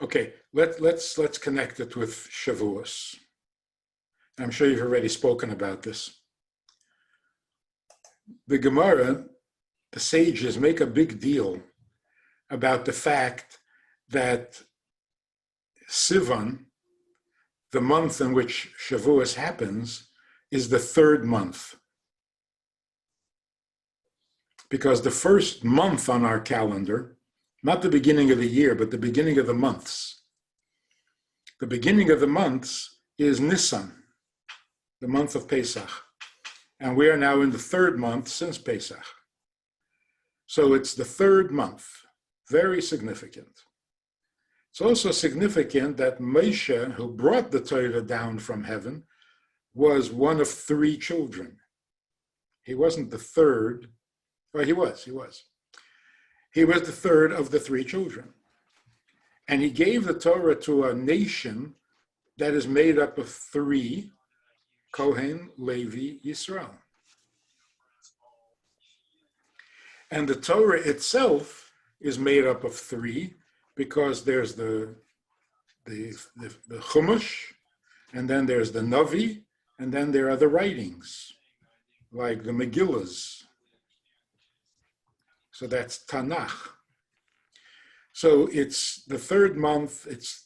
Okay, let's connect it with Shavuos. I'm sure you've already spoken about this. The Gemara, the sages make a big deal about the fact that Sivan, the month in which Shavuos happens, is the third month. Because the first month on our calendar, not the beginning of the year, but the beginning of the months. The beginning of the months is Nisan, the month of Pesach. And we are now in the third month since Pesach. So it's the third month, very significant. It's also significant that Moshe, who brought the Torah down from heaven, was one of three children. He wasn't the third, well, he was. He was the third of the three children. And he gave the Torah to a nation that is made up of three, Kohen, Levi, Yisrael. And the Torah itself is made up of three, because there's the Chumash, and then there's the Navi, and then there are the writings, like the Megillas. So that's Tanakh. So it's the third month, it's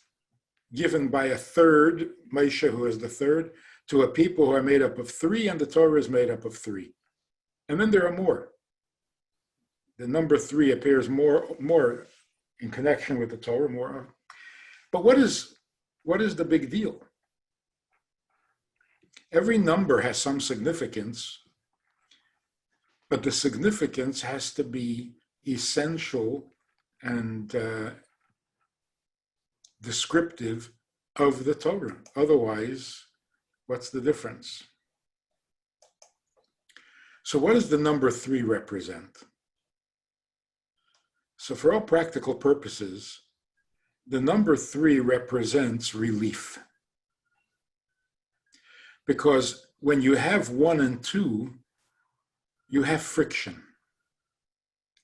given by a third, Moshe, who is the third, to a people who are made up of three, and the Torah is made up of three. And then there are more. The number three appears more in connection with the Torah, more. But what is the big deal? Every number has some significance, but the significance has to be essential and descriptive of the Torah. Otherwise, what's the difference? So what does the number three represent? So for all practical purposes, the number three represents relief. Because when you have one and two, you have friction.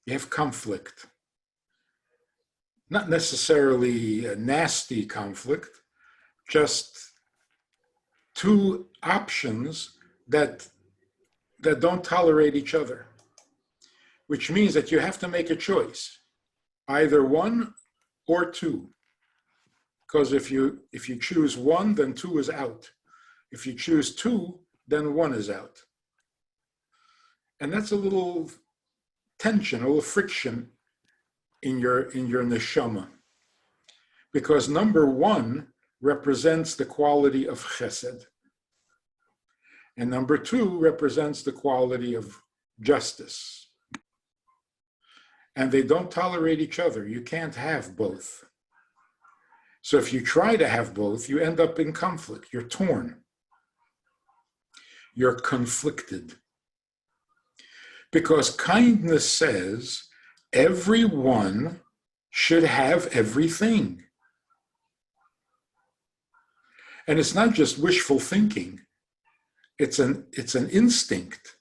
You have conflict. Not necessarily a nasty conflict, just two options that don't tolerate each other, which means that you have to make a choice, either one or two. Because if you choose one, then two is out. If you choose two, then one is out. And that's a little tension, a little friction in your neshama. Because number one represents the quality of chesed. And number two represents the quality of justice. And they don't tolerate each other. You can't have both. So if you try to have both, you end up in conflict. You're torn. You're conflicted. Because kindness says everyone should have everything. And it's not just wishful thinking. It's an instinct.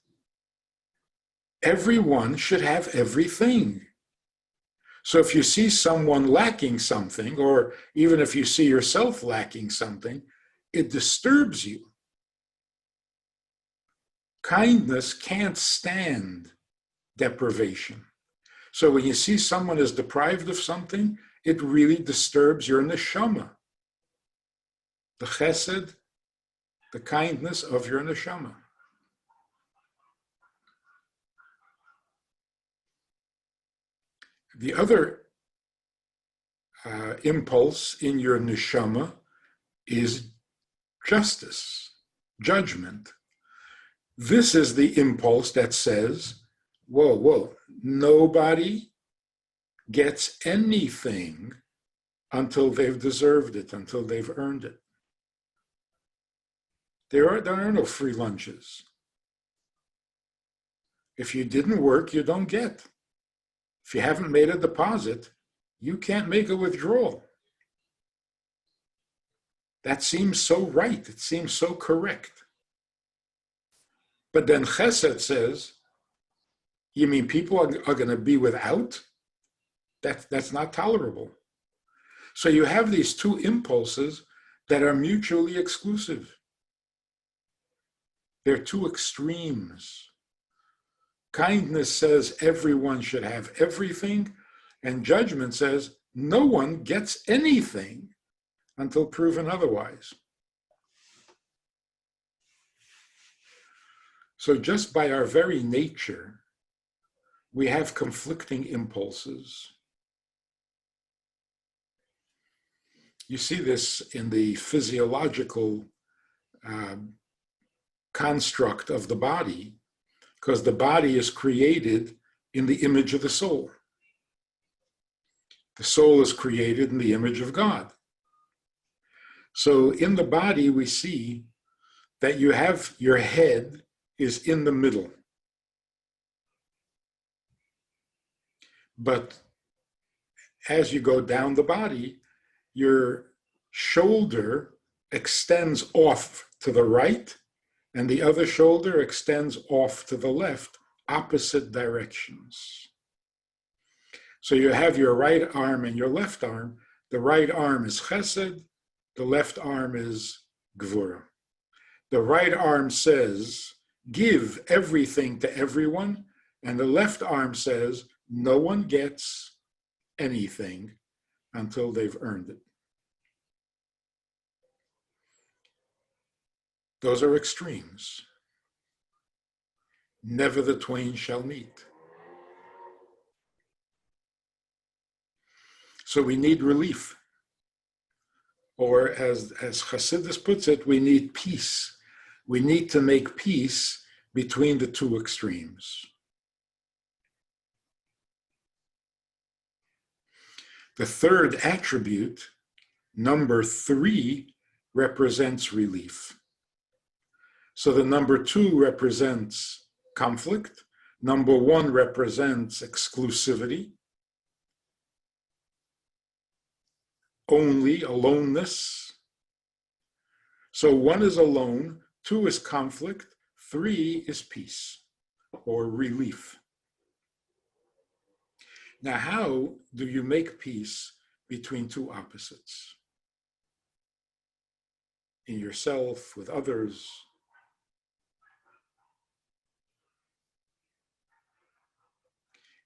Everyone should have everything. So if you see someone lacking something, or even if you see yourself lacking something, it disturbs you. Kindness can't stand deprivation. So when you see someone is deprived of something, it really disturbs your neshama. The chesed, the kindness of your neshama. The other impulse in your neshama is justice, judgment. This is the impulse that says, whoa, nobody gets anything until they've deserved it, until they've earned it. There are no free lunches. If you didn't work, you don't get. If you haven't made a deposit, you can't make a withdrawal. That seems so right. It seems so correct. But then Chesed says, you mean people are going to be without? That's not tolerable. So you have these two impulses that are mutually exclusive. They're two extremes. Kindness says everyone should have everything, and judgment says no one gets anything until proven otherwise. So just by our very nature, we have conflicting impulses. You see this in the physiological construct of the body, because the body is created in the image of the soul. The soul is created in the image of God. So in the body, we see that you have your head is in the middle. But as you go down the body, your shoulder extends off to the right, and the other shoulder extends off to the left, opposite directions. So you have your right arm and your left arm. The right arm is chesed, the left arm is gvura. The right arm says, give everything to everyone, and the left arm says, no one gets anything until they've earned it. Those are extremes. Never the twain shall meet. So we need relief. Or as Hasidus puts it, we need peace. We need to make peace between the two extremes. The third attribute, number 3, represents relief. So the number 2 represents conflict. Number 1 represents exclusivity, only, aloneness. So 1 is alone, 2 is conflict, 3 is peace or relief. Now, how do you make peace between two opposites? In yourself, with others.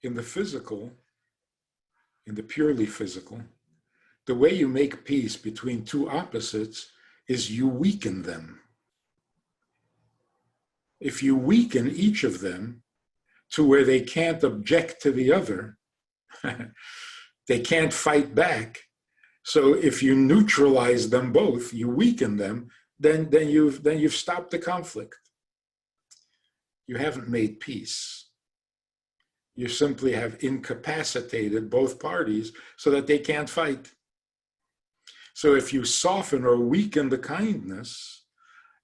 In the physical, in the purely physical, the way you make peace between two opposites is you weaken them. If you weaken each of them to where they can't object to the other, they can't fight back. So if you neutralize them both, you weaken them, then you've stopped the conflict. You haven't made peace. You simply have incapacitated both parties so that they can't fight. So if you soften or weaken the kindness,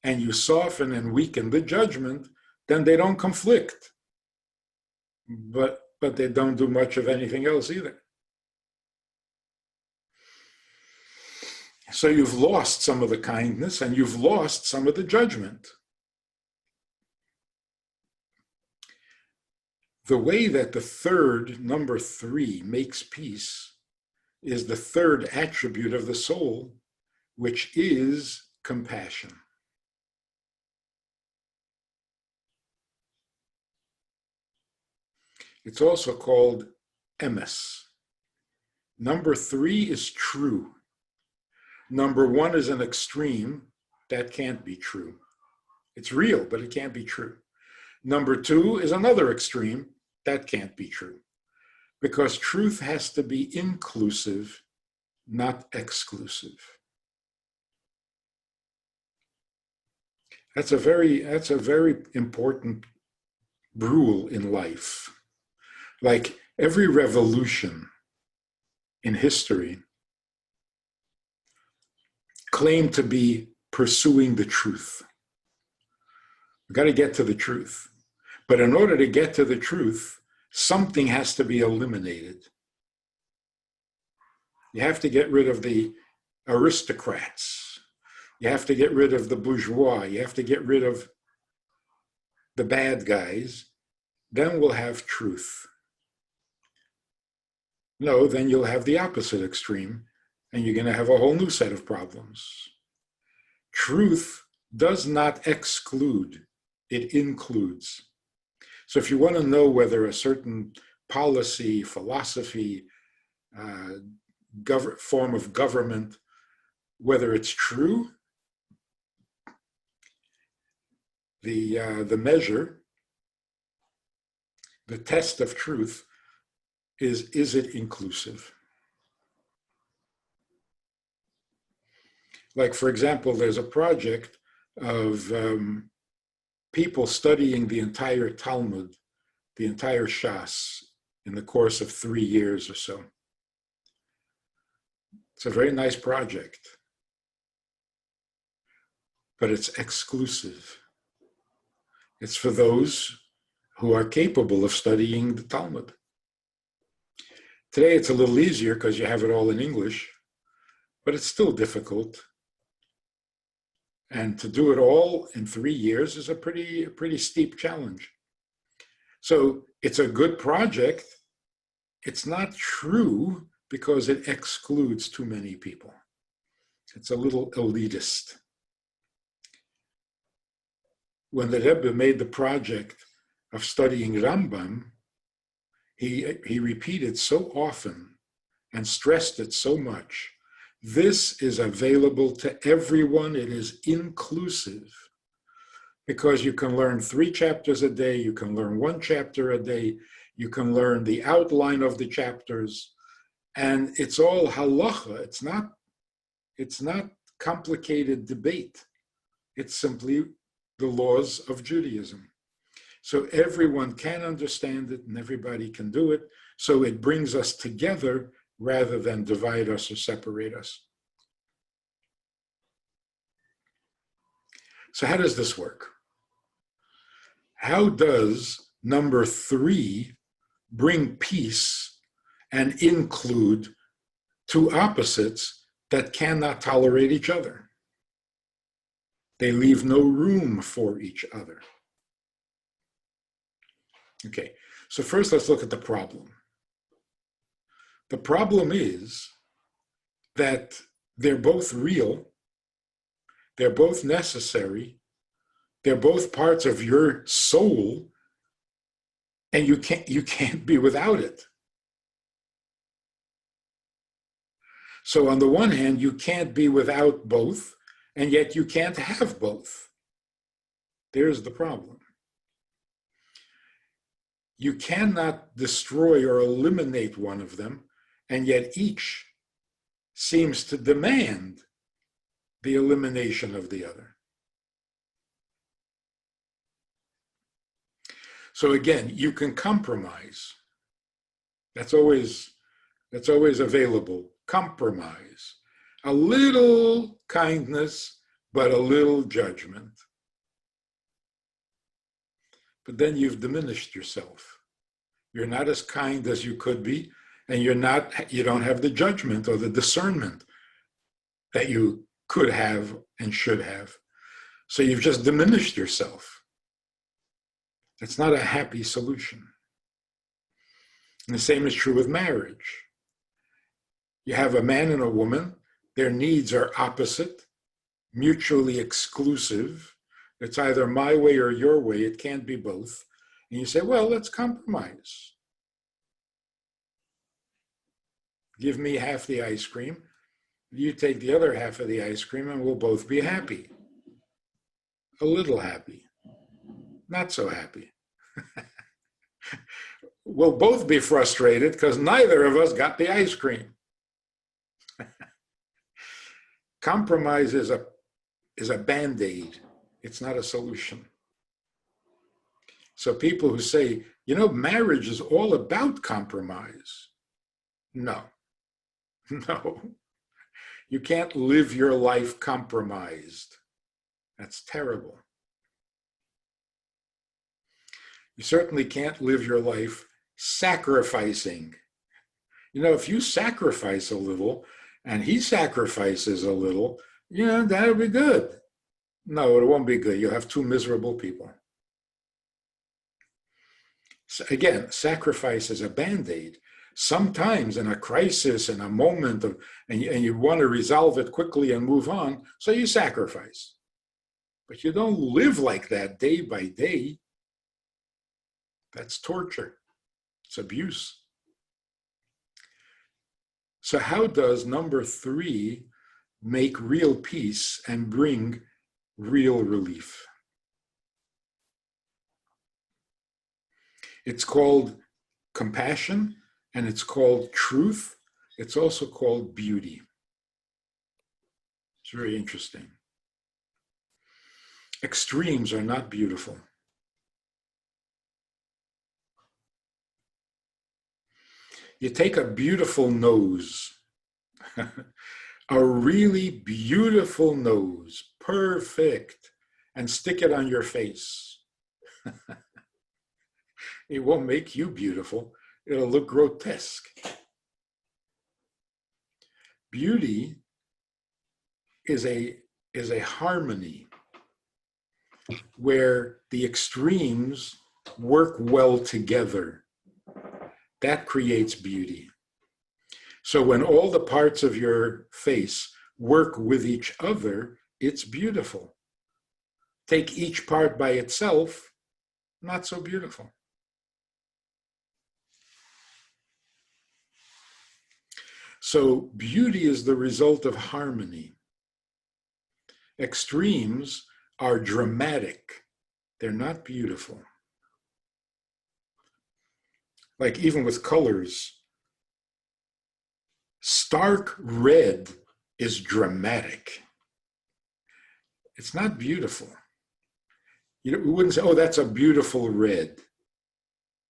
and you soften and weaken the judgment, then they don't conflict. But they don't do much of anything else either. So you've lost some of the kindness and you've lost some of the judgment. The way that the third, number 3, makes peace is the third attribute of the soul, which is compassion. It's also called emes. Number 3 is true. Number 1 is an extreme. That can't be true. It's real, but it can't be true. Number 2 is another extreme. That can't be true. Because truth has to be inclusive, not exclusive. That's a very important rule in life. Like every revolution in history claimed to be pursuing the truth. We've got to get to the truth. But in order to get to the truth, something has to be eliminated. You have to get rid of the aristocrats. You have to get rid of the bourgeois. You have to get rid of the bad guys. Then we'll have truth. No, then you'll have the opposite extreme, and you're going to have a whole new set of problems. Truth does not exclude, it includes. So if you want to know whether a certain policy, philosophy, form of government, whether it's true, the measure, the test of truth is it inclusive? Like, for example, there's a project of people studying the entire Talmud, the entire Shas, in the course of 3 years or so. It's a very nice project, but it's exclusive. It's for those who are capable of studying the Talmud. Today it's a little easier because you have it all in English, but it's still difficult. And to do it all in 3 years is a pretty steep challenge. So it's a good project. It's not true because it excludes too many people. It's a little elitist. When the Rebbe made the project of studying Rambam, he repeated so often and stressed it so much. This is available to everyone. It is inclusive because you can learn 3 chapters a day. You can learn 1 chapter a day. You can learn the outline of the chapters. And it's all halacha. It's not complicated debate. It's simply the laws of Judaism. So everyone can understand it and everybody can do it. So it brings us together rather than divide us or separate us. So how does this work? How does number 3 bring peace and include 2 opposites that cannot tolerate each other? They leave no room for each other. Okay, so first let's look at the problem. The problem is that they're both real, they're both necessary, they're both parts of your soul, and you can't be without it. So on the one hand, you can't be without both, and yet you can't have both. There's the problem. You cannot destroy or eliminate one of them, and yet each seems to demand the elimination of the other. So again, you can compromise. That's always available. Compromise. A little kindness, but a little judgment. But then you've diminished yourself. You're not as kind as you could be, and you don't have the judgment or the discernment that you could have and should have. So you've just diminished yourself. It's not a happy solution. And the same is true with marriage. You have a man and a woman, their needs are opposite, mutually exclusive. It's either my way or your way, it can't be both. And you say, well, let's compromise. Give me half the ice cream, you take the other half of the ice cream, and we'll both be happy. A little happy, not so happy. We'll both be frustrated because neither of us got the ice cream. Compromise is a Band-Aid. It's not a solution. So people who say, marriage is all about compromise. No. You can't live your life compromised. That's terrible. You certainly can't live your life sacrificing. If you sacrifice a little and he sacrifices a little, that'll be good. No, it won't be good. You'll have 2 miserable people. So again, sacrifice is a Band-Aid, Sometimes in a crisis, in a moment of, and you want to resolve it quickly and move on, so you sacrifice. But you don't live like that day by day. That's torture. It's abuse. So how does number 3 make real peace and bring real relief? It's called compassion, and it's called truth. It's also called beauty. It's very interesting. Extremes are not beautiful. You take a beautiful nose, a really beautiful nose, perfect, and stick it on your face. It won't make you beautiful. It'll look grotesque. Beauty is a harmony where the extremes work well together. That creates beauty. So when all the parts of your face work with each other, it's beautiful. Take each part by itself, not so beautiful. So beauty is the result of harmony. Extremes are dramatic. They're not beautiful. Like even with colors, stark red is dramatic. It's not beautiful. We wouldn't say, oh, that's a beautiful red.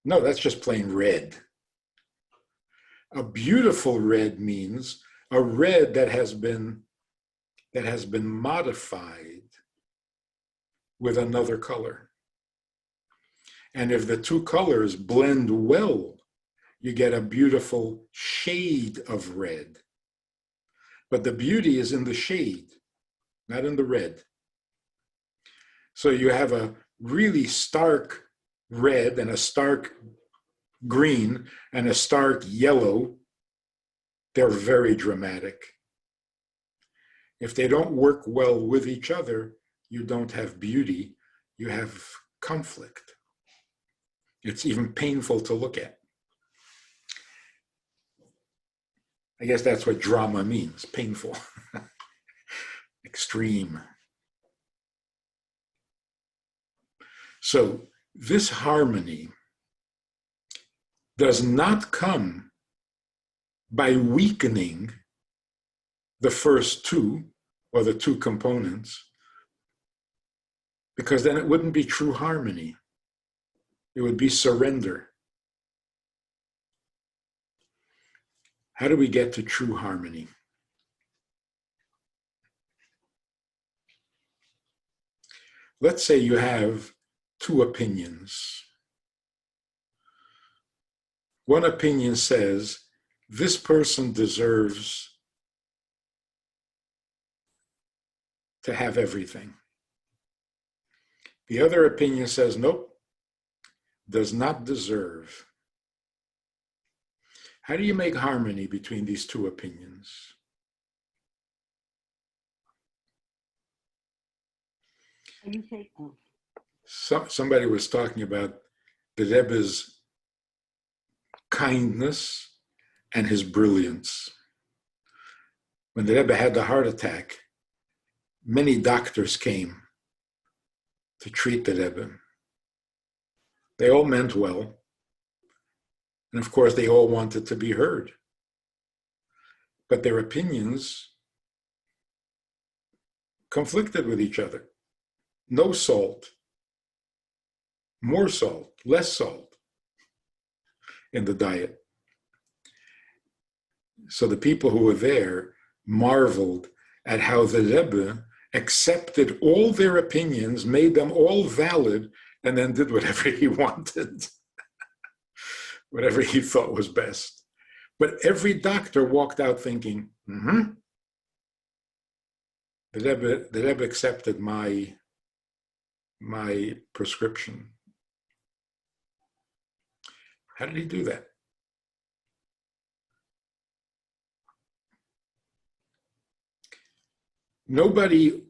No, that's just plain red. A beautiful red means a red that has been modified with another color. And if the two colors blend well, you get a beautiful shade of red. But the beauty is in the shade, not in the red. So you have a really stark red and a stark green and a stark yellow. They're very dramatic. If they don't work well with each other, you don't have beauty, you have conflict. It's even painful to look at. I guess that's what drama means, painful, extreme. So this harmony does not come by weakening the first two or the two components, because then it wouldn't be true harmony. It would be surrender. How do we get to true harmony? Let's say you have two opinions. One opinion says, this person deserves to have everything. The other opinion says, nope, does not deserve. How do you make harmony between these two opinions? Somebody was talking about the Rebbe's kindness and his brilliance. When the Rebbe had the heart attack, many doctors came to treat the Rebbe. They all meant well. And of course, they all wanted to be heard. But their opinions conflicted with each other. No salt, more salt, less salt in the diet. So the people who were there marveled at how the Rebbe accepted all their opinions, made them all valid, and then did whatever he wanted. Whatever he thought was best. But every doctor walked out thinking, the Rebbe accepted my prescription. How did he do that? Nobody,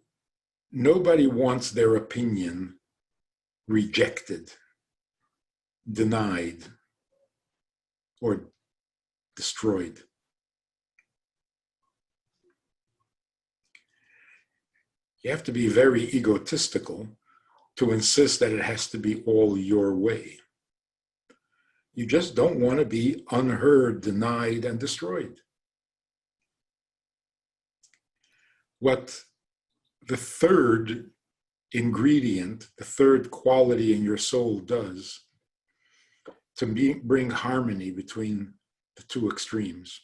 nobody wants their opinion rejected, denied, or destroyed. You have to be very egotistical to insist that it has to be all your way. You just don't want to be unheard, denied, and destroyed. What the third ingredient, the third quality in your soul does to bring harmony between the two extremes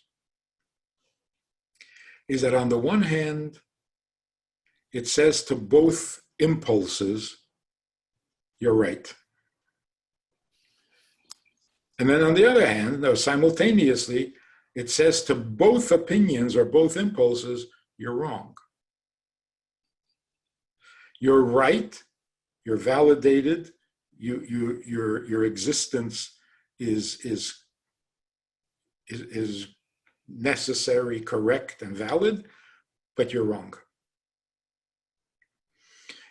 is that on the one hand, it says to both impulses, you're right. And then on the other hand, no, simultaneously, it says to both opinions or both impulses, you're wrong. You're right, you're validated, your existence is necessary, correct, and valid, but you're wrong.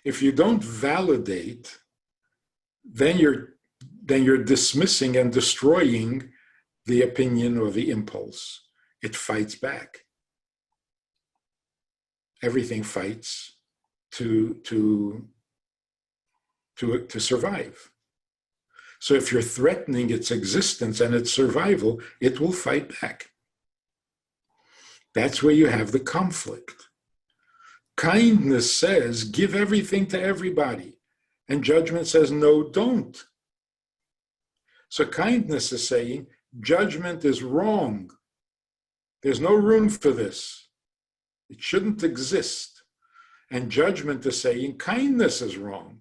If you don't validate, then you're dismissing and destroying the opinion or the impulse. It fights back. Everything fights to survive. So if you're threatening its existence and its survival, it will fight back. That's where you have the conflict. Kindness says, give everything to everybody. And judgment says, no, don't. So kindness is saying, judgment is wrong. There's no room for this. It shouldn't exist. And judgment is saying, kindness is wrong.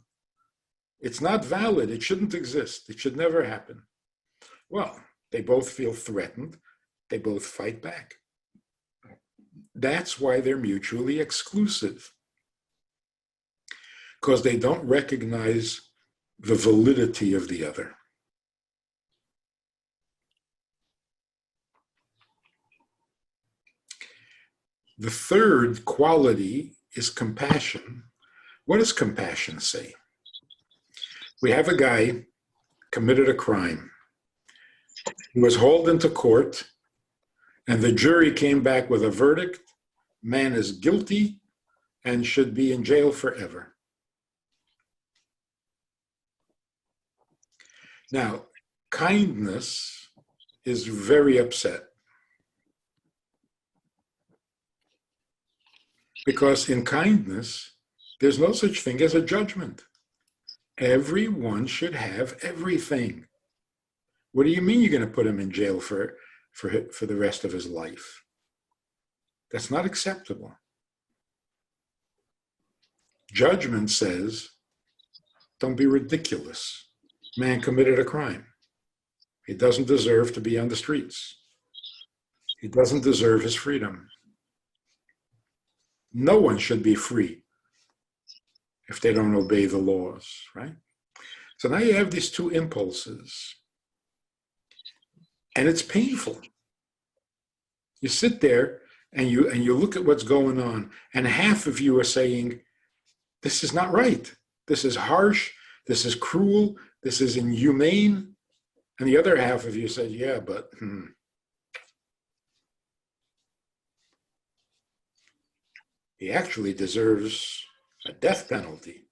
It's not valid. It shouldn't exist. It should never happen. Well, they both feel threatened. They both fight back. That's why they're mutually exclusive. Because they don't recognize the validity of the other. The third quality is compassion. What does compassion say? We have a guy committed a crime. He was hauled into court, and the jury came back with a verdict. Man is guilty and should be in jail forever. Now, kindness is very upset because in kindness, there's no such thing as a judgment. Everyone should have everything. What do you mean you're going to put him in jail for the rest of his life? That's not acceptable. Judgment says, don't be ridiculous. Man committed a crime. He doesn't deserve to be on the streets. He doesn't deserve his freedom. No one should be free if they don't obey the laws, right? So now you have these two impulses, and it's painful. You sit there and you look at what's going on, and half of you are saying, this is not right. This is harsh. This is cruel. This is inhumane. And the other half of you says, yeah, but he actually deserves a death penalty.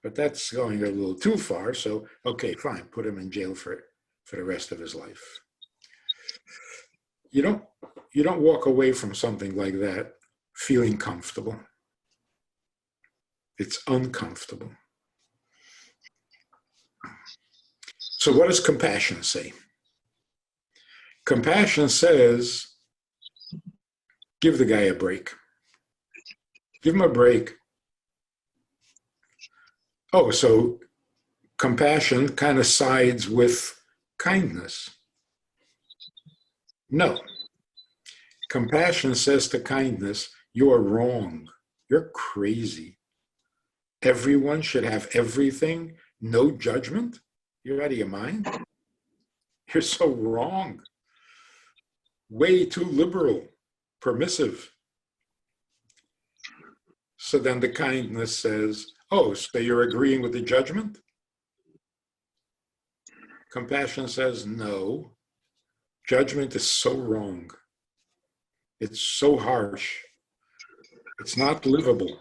But that's going a little too far. So, okay, fine, put him in jail for the rest of his life. You don't walk away from something like that feeling comfortable. It's uncomfortable. So what does compassion say? Compassion says, give the guy a break. Give him a break. Oh, so compassion kind of sides with kindness. No. Compassion says to kindness, you are wrong. You're crazy. Everyone should have everything, no judgment. You're out of your mind. You're so wrong. Way too liberal, permissive. So then the kindness says, oh, so you're agreeing with the judgment? Compassion says, no, judgment is so wrong. It's so harsh. It's not livable.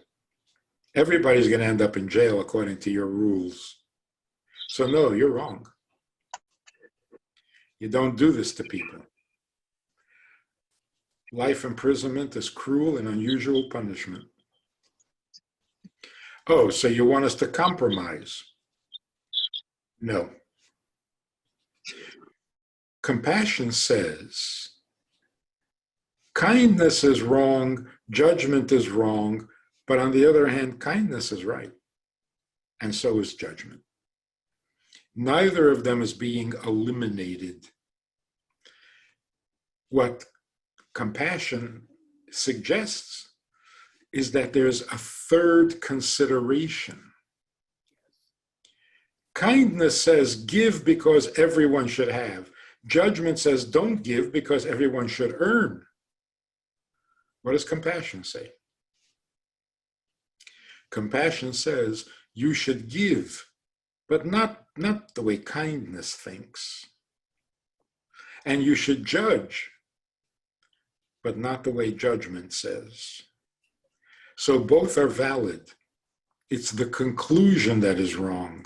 Everybody's going to end up in jail according to your rules. So no, you're wrong. You don't do this to people. Life imprisonment is cruel and unusual punishment. Oh, so you want us to compromise? No. Compassion says, kindness is wrong, judgment is wrong, but on the other hand, kindness is right, and so is judgment. Neither of them is being eliminated. What compassion suggests is that there's a third consideration. Kindness says, give because everyone should have. Judgment says, don't give because everyone should earn. What does compassion say? Compassion says, you should give, but not the way kindness thinks. And you should judge, but not the way judgment says. So both are valid. It's the conclusion that is wrong.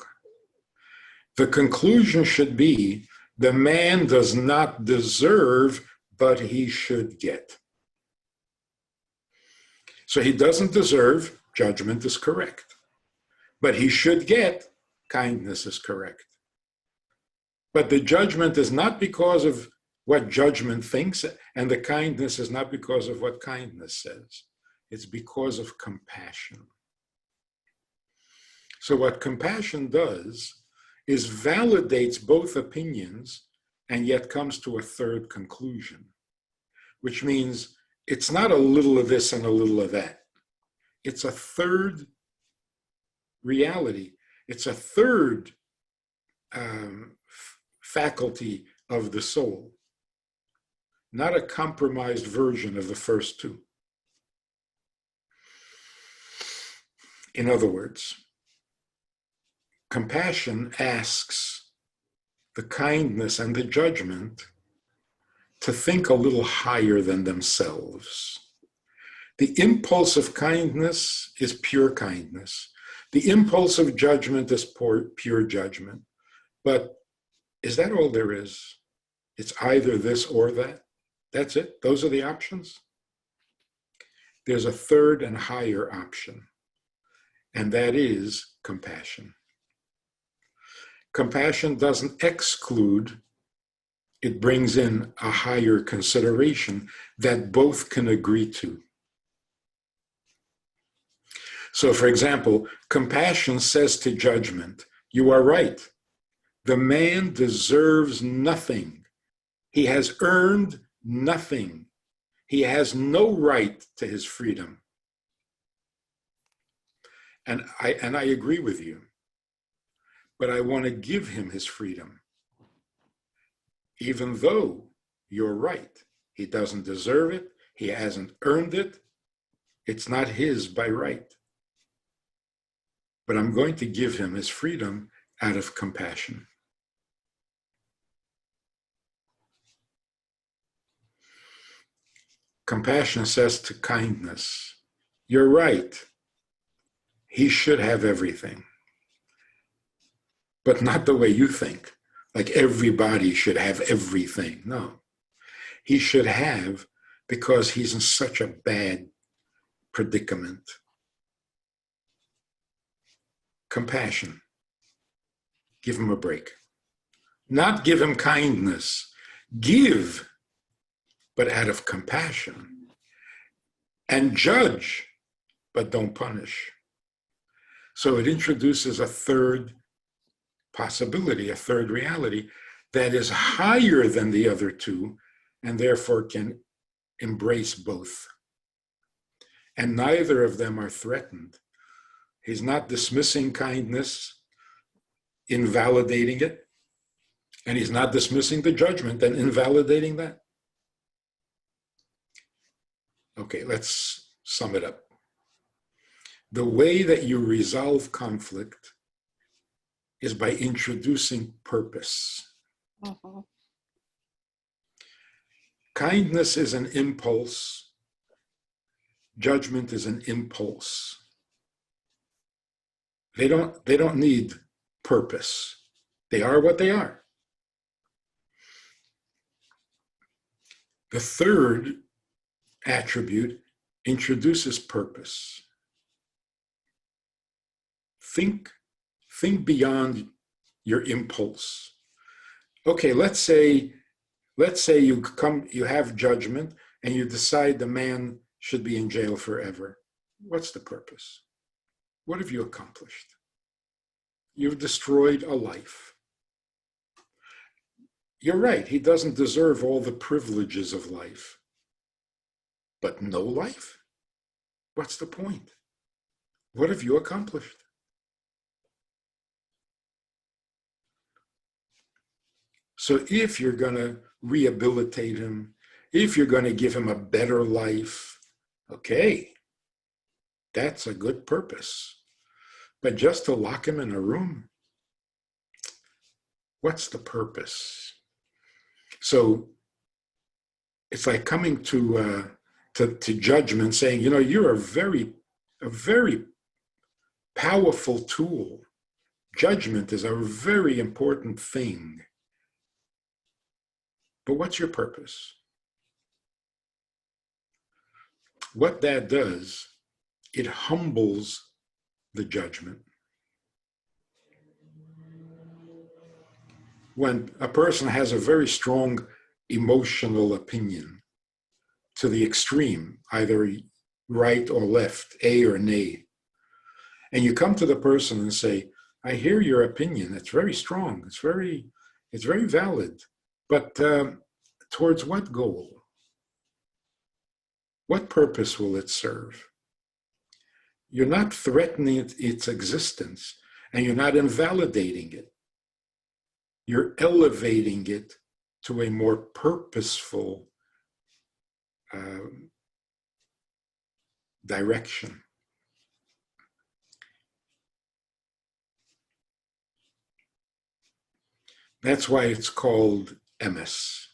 The conclusion should be, the man does not deserve, but he should get. So he doesn't deserve, judgment is correct. But he should get, kindness is correct. But the judgment is not because of what judgment thinks, and the kindness is not because of what kindness says. It's because of compassion. So what compassion does is validates both opinions and yet comes to a third conclusion, which means it's not a little of this and a little of that. It's a third reality. It's a third faculty of the soul, not a compromised version of the first two. In other words, compassion asks the kindness and the judgment to think a little higher than themselves. The impulse of kindness is pure kindness. The impulse of judgment is pure judgment. But is that all there is? It's either this or that. That's it. Those are the options. There's a third and higher option, and that is compassion. Compassion doesn't exclude, it brings in a higher consideration that both can agree to. So, for example, compassion says to judgment, you are right. The man deserves nothing. He has earned nothing. He has no right to his freedom. And I agree with you, but I want to give him his freedom. Even though you're right, he doesn't deserve it, he hasn't earned it, it's not his by right. But I'm going to give him his freedom out of compassion. Compassion says to kindness, you're right, he should have everything, but not the way you think. Like everybody should have everything. No, he should have because he's in such a bad predicament. Compassion. Give him a break. Not give him kindness. Give, but out of compassion. And judge, but don't punish. So it introduces a third possibility, a third reality that is higher than the other two and therefore can embrace both. And neither of them are threatened. He's not dismissing kindness, invalidating it, and he's not dismissing the judgment and invalidating that. Okay, let's sum it up. The way that you resolve conflict is by introducing purpose. Mhm. Kindness is an impulse. Judgment is an impulse. They don't need purpose. They are what they are. The third attribute introduces purpose. Think beyond your impulse. Okay, let's say you have judgment and you decide the man should be in jail forever. What's the purpose? What have you accomplished? You've destroyed a life. You're right, he doesn't deserve all the privileges of life. But no life? What's the point? What have you accomplished? So if you're going to rehabilitate him, if you're going to give him a better life, okay, that's a good purpose. But just to lock him in a room, what's the purpose? So it's like coming to judgment, saying, you know, you're a very powerful tool. Judgment is a very important thing. But what's your purpose? What that does, it humbles the judgment. When a person has a very strong emotional opinion to the extreme, either right or left, A or nay, and you come to the person and say, I hear your opinion, it's very strong, it's very valid, but towards what goal? What purpose will it serve? You're not threatening its existence, and you're not invalidating it. You're elevating it to a more purposeful direction. That's why it's called emes,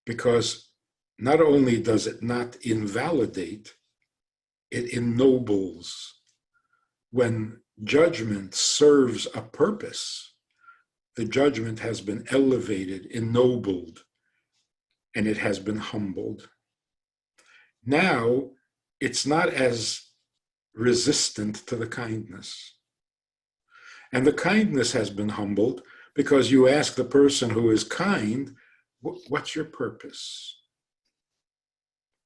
because not only does it not invalidate, it ennobles. When judgment serves a purpose, the judgment has been elevated, ennobled, and it has been humbled. Now, it's not as resistant to the kindness. And the kindness has been humbled because you ask the person who is kind, what's your purpose?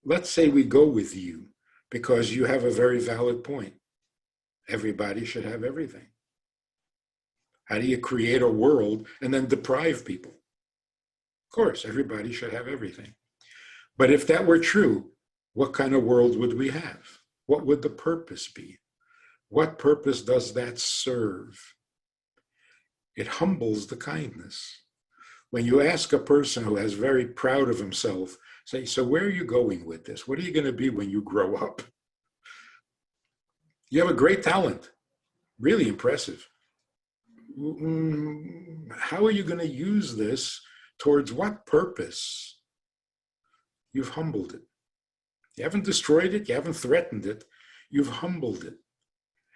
Let's say we go with you because you have a very valid point. Everybody should have everything. How do you create a world and then deprive people? Of course, everybody should have everything. But if that were true, what kind of world would we have? What would the purpose be? What purpose does that serve? It humbles the kindness. When you ask a person who is very proud of himself, say, so where are you going with this? What are you going to be when you grow up? You have a great talent, really impressive. How are you going to use this towards what purpose? You've humbled it. You haven't destroyed it, you haven't threatened it, you've humbled it.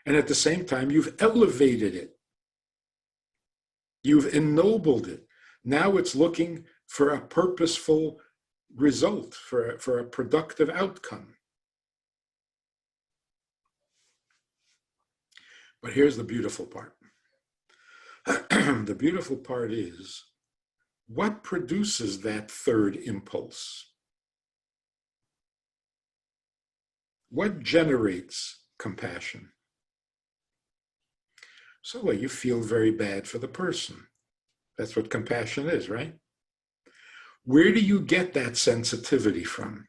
And at the same time, you've elevated it. You've ennobled it. Now it's looking for a purposeful result, for a productive outcome. But here's the beautiful part. The beautiful part is, what produces that third impulse? What generates compassion? So you feel very bad for the person. That's what compassion is, right? Where do you get that sensitivity from?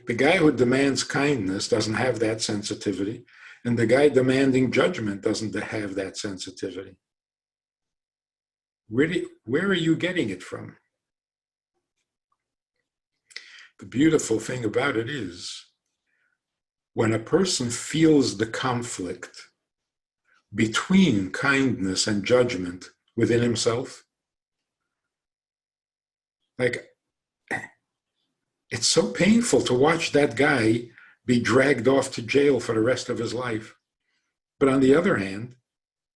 The guy who demands kindness doesn't have that sensitivity, and the guy demanding judgment doesn't have that sensitivity. Where are you getting it from? The beautiful thing about it is when a person feels the conflict between kindness and judgment within himself, like, it's so painful to watch that guy be dragged off to jail for the rest of his life. But on the other hand,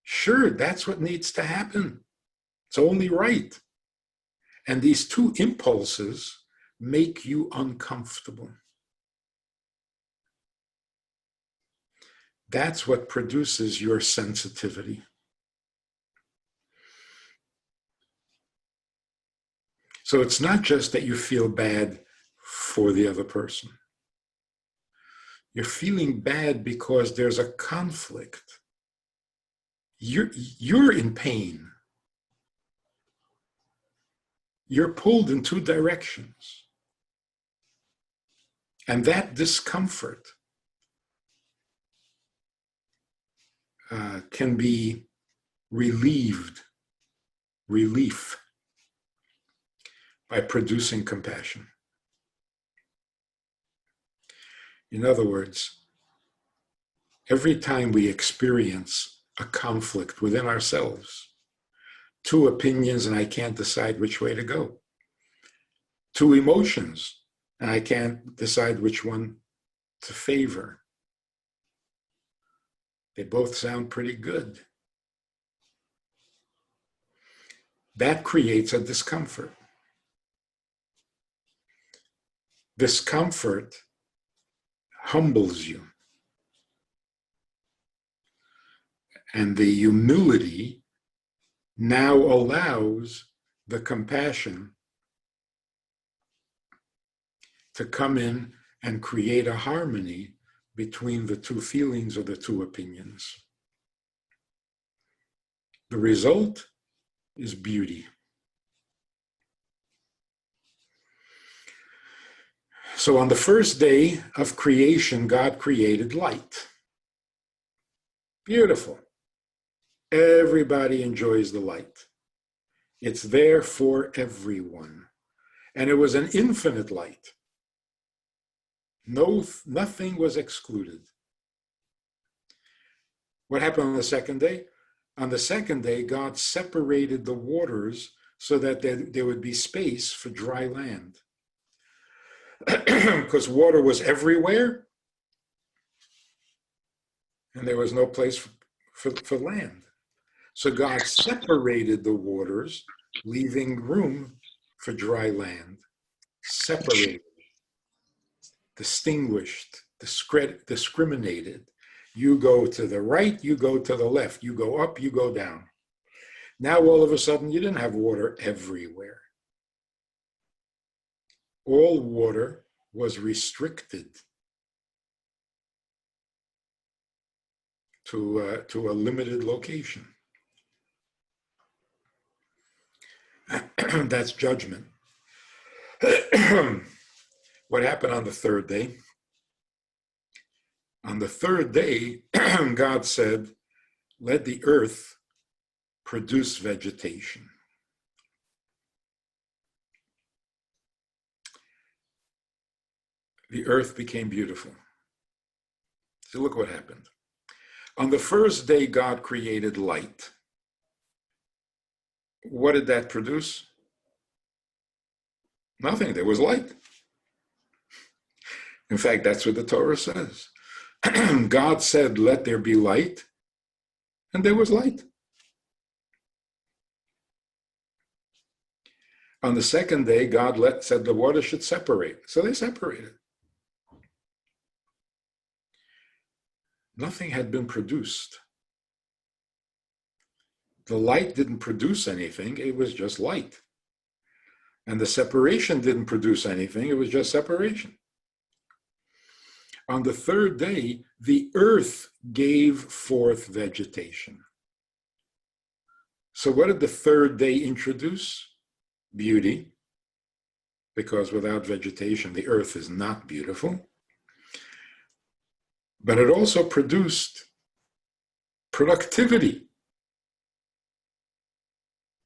sure, that's what needs to happen. It's only right. And these two impulses make you uncomfortable. That's what produces your sensitivity. So it's not just that you feel bad for the other person. You're feeling bad because there's a conflict. You're in pain. You're pulled in two directions. And that discomfort can be relief, by producing compassion. In other words, every time we experience a conflict within ourselves, two opinions and I can't decide which way to go, two emotions and I can't decide which one to favor, they both sound pretty good. That creates a discomfort. Discomfort humbles you. And the humility now allows the compassion to come in and create a harmony between the two feelings or the two opinions. The result is beauty. So on the first day of creation, God created light. Beautiful. Everybody enjoys the light. It's there for everyone. And it was an infinite light. Nothing was excluded. What happened on the second day? On the second day, God separated the waters so that there would be space for dry land. Because water was everywhere, and there was no place for land. So God separated the waters, leaving room for dry land. Separated, distinguished, discriminated. You go to the right, you go to the left. You go up, you go down. Now all of a sudden you didn't have water everywhere. All water was restricted to a limited location. That's judgment. What happened on the third day? On the third day, God said, let the earth produce vegetation. The earth became beautiful. So look what happened. On the first day, God created light. What did that produce? Nothing. There was light. In fact, that's what the Torah says. God said, let there be light, and there was light. On the second day, God said the water should separate. So they separated. Nothing had been produced. The light didn't produce anything, it was just light. And the separation didn't produce anything, it was just separation. On the third day, the earth gave forth vegetation. So what did the third day introduce? Beauty, because without vegetation, the earth is not beautiful. But it also produced productivity.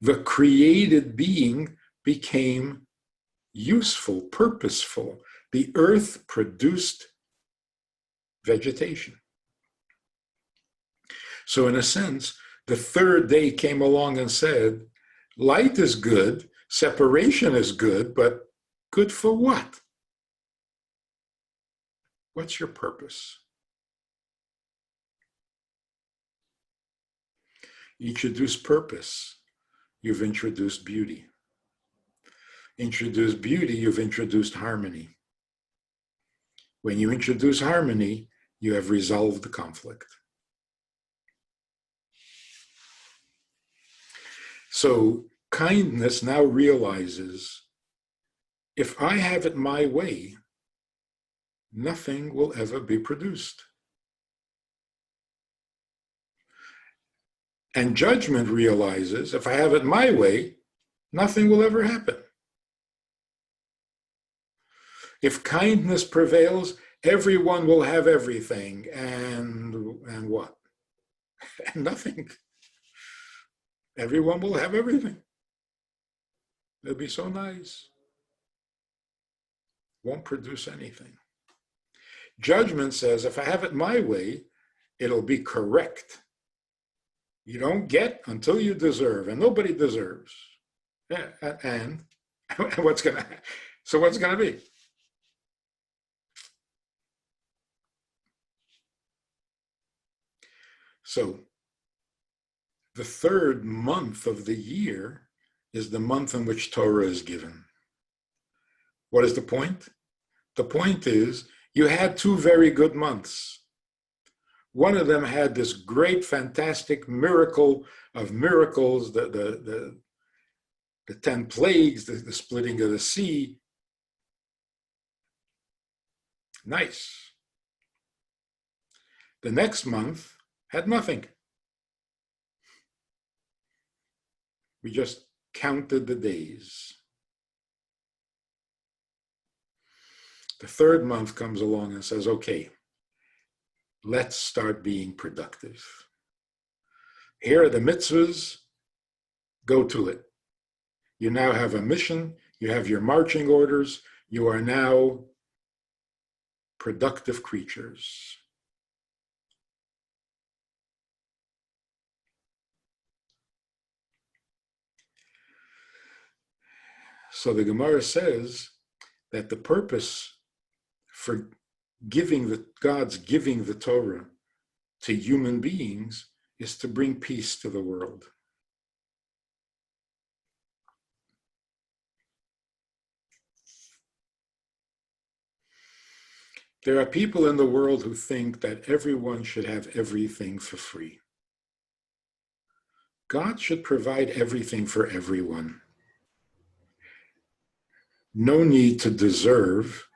The created being became useful, purposeful. The earth produced vegetation. So in a sense, the third day came along and said, light is good, separation is good, but good for what? What's your purpose? You introduce purpose, you've introduced beauty. Introduce beauty, you've introduced harmony. When you introduce harmony, you have resolved the conflict. So kindness now realizes, if I have it my way, nothing will ever be produced. And judgment realizes, if I have it my way, nothing will ever happen. If kindness prevails, everyone will have everything, and what? And nothing. Everyone will have everything. It'll be so nice. Won't produce anything. Judgment says, if I have it my way, it'll be correct. You don't get until you deserve, and nobody deserves. And what's gonna be? So the third month of the year is the month in which Torah is given. What is the point? The point is, you had 2 very good months. One of them had this great, fantastic miracle of miracles, the 10 plagues, the splitting of the sea. Nice. The next month had nothing. We just counted the days. The third month comes along and says, okay, let's start being productive. Here are the mitzvahs, go to it. You now have a mission, you have your marching orders, you are now productive creatures. So the Gemara says that the purpose for God's giving the Torah to human beings is to bring peace to the world. There are people in the world who think that everyone should have everything for free. God should provide everything for everyone. No need to deserve.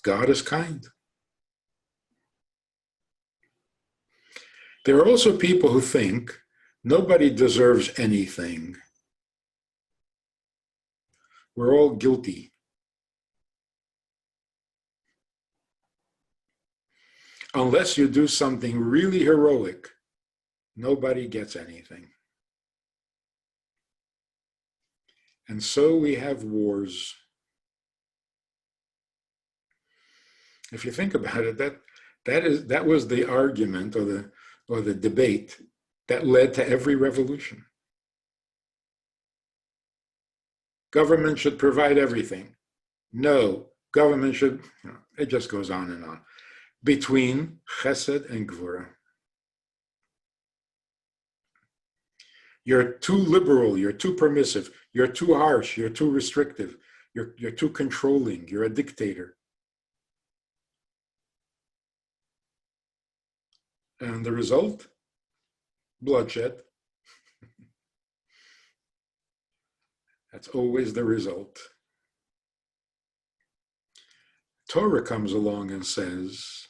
God is kind. There are also people who think nobody deserves anything. We're all guilty. Unless you do something really heroic, nobody gets anything. And so we have wars. If you think about it, that was the argument or the debate that led to every revolution. Government should provide everything. No, government should, it just goes on and on. Between chesed and gvura. You're too liberal, you're too permissive, you're too harsh, you're too restrictive, you're too controlling, you're a dictator. And the result? Bloodshed. That's always the result. Torah comes along and says,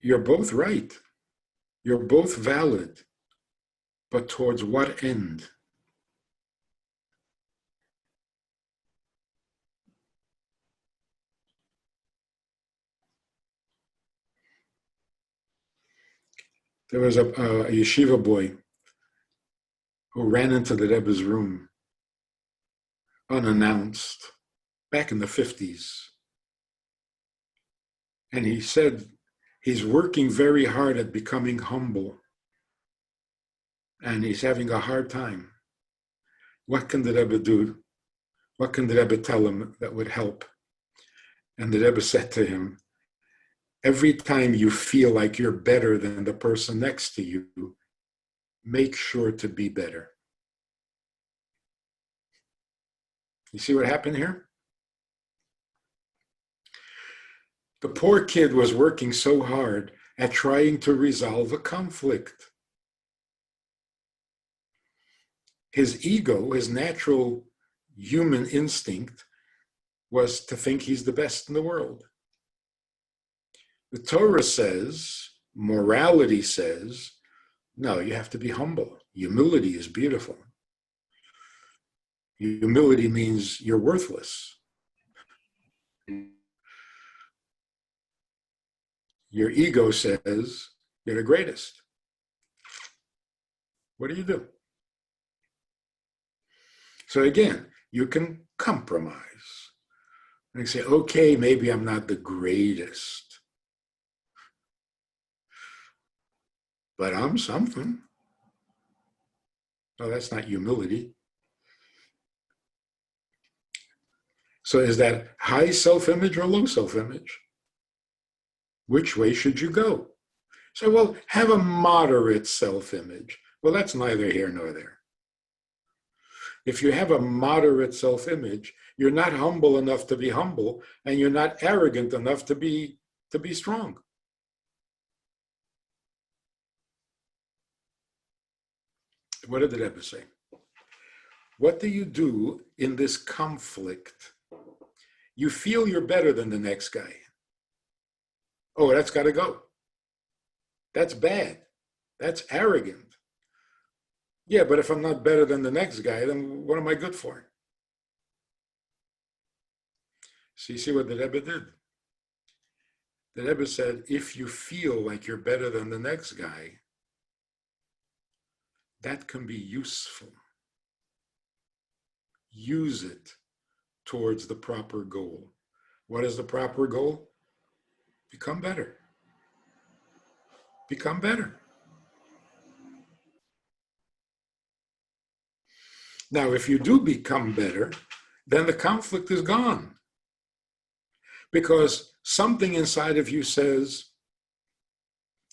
you're both right. You're both valid. But towards what end? There was a yeshiva boy who ran into the Rebbe's room unannounced back in the 50s. And he said he's working very hard at becoming humble. And he's having a hard time. What can the Rebbe do? What can the Rebbe tell him that would help? And the Rebbe said to him, every time you feel like you're better than the person next to you, make sure to be better. You see what happened here? The poor kid was working so hard at trying to resolve a conflict. His ego, his natural human instinct, was to think he's the best in the world. The Torah says, morality says, no, you have to be humble. Humility is beautiful. Humility means you're worthless. Your ego says you're the greatest. What do you do? So again, you can compromise. And you say, okay, maybe I'm not the greatest, but I'm something. No, that's not humility. So is that high self-image or low self-image? Which way should you go? So, well, have a moderate self-image. Well, that's neither here nor there. If you have a moderate self-image, you're not humble enough to be humble, and you're not arrogant enough to be strong. What did the Rebbe say? What do you do in this conflict? You feel you're better than the next guy. Oh, that's got to go. That's bad. That's arrogant. Yeah, but if I'm not better than the next guy, then what am I good for? So you see what the Rebbe did? The Rebbe said, if you feel like you're better than the next guy, that can be useful. Use it towards the proper goal. What is the proper goal? Become better. Become better. Now, if you do become better, then the conflict is gone. Because something inside of you says,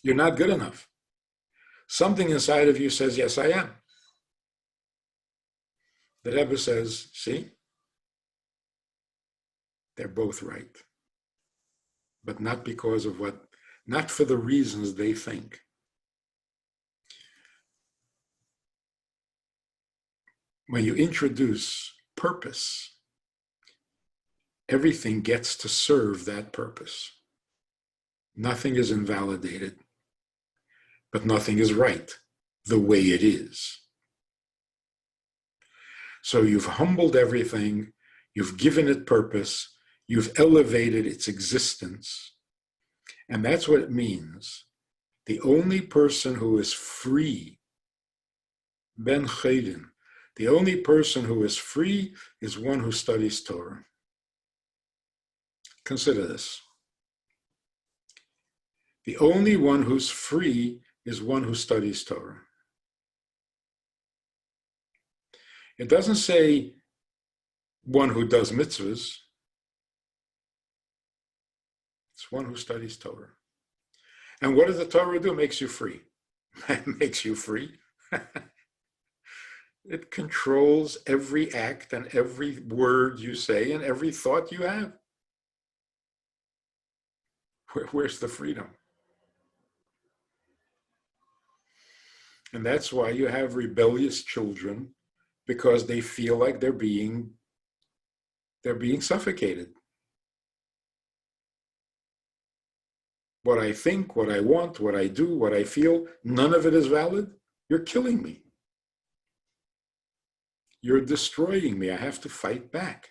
you're not good enough. Something inside of you says, yes, I am. The Rebbe says, see, they're both right. But not because of not for the reasons they think. When you introduce purpose, everything gets to serve that purpose. Nothing is invalidated, but nothing is right the way it is. So you've humbled everything, you've given it purpose, you've elevated its existence. And that's what it means. The only person who is free, Ben Chedin, the only person who is free is one who studies Torah. Consider this. The only one who's free is one who studies Torah. It doesn't say one who does mitzvahs. It's one who studies Torah. And what does the Torah do? It makes you free. It makes you free. It controls every act and every word you say and every thought you have. Where's the freedom? And that's why you have rebellious children, because they feel like they're being suffocated. What I think, what I want, what I do, what I feel, none of it is valid. You're killing me. You're destroying me. I have to fight back.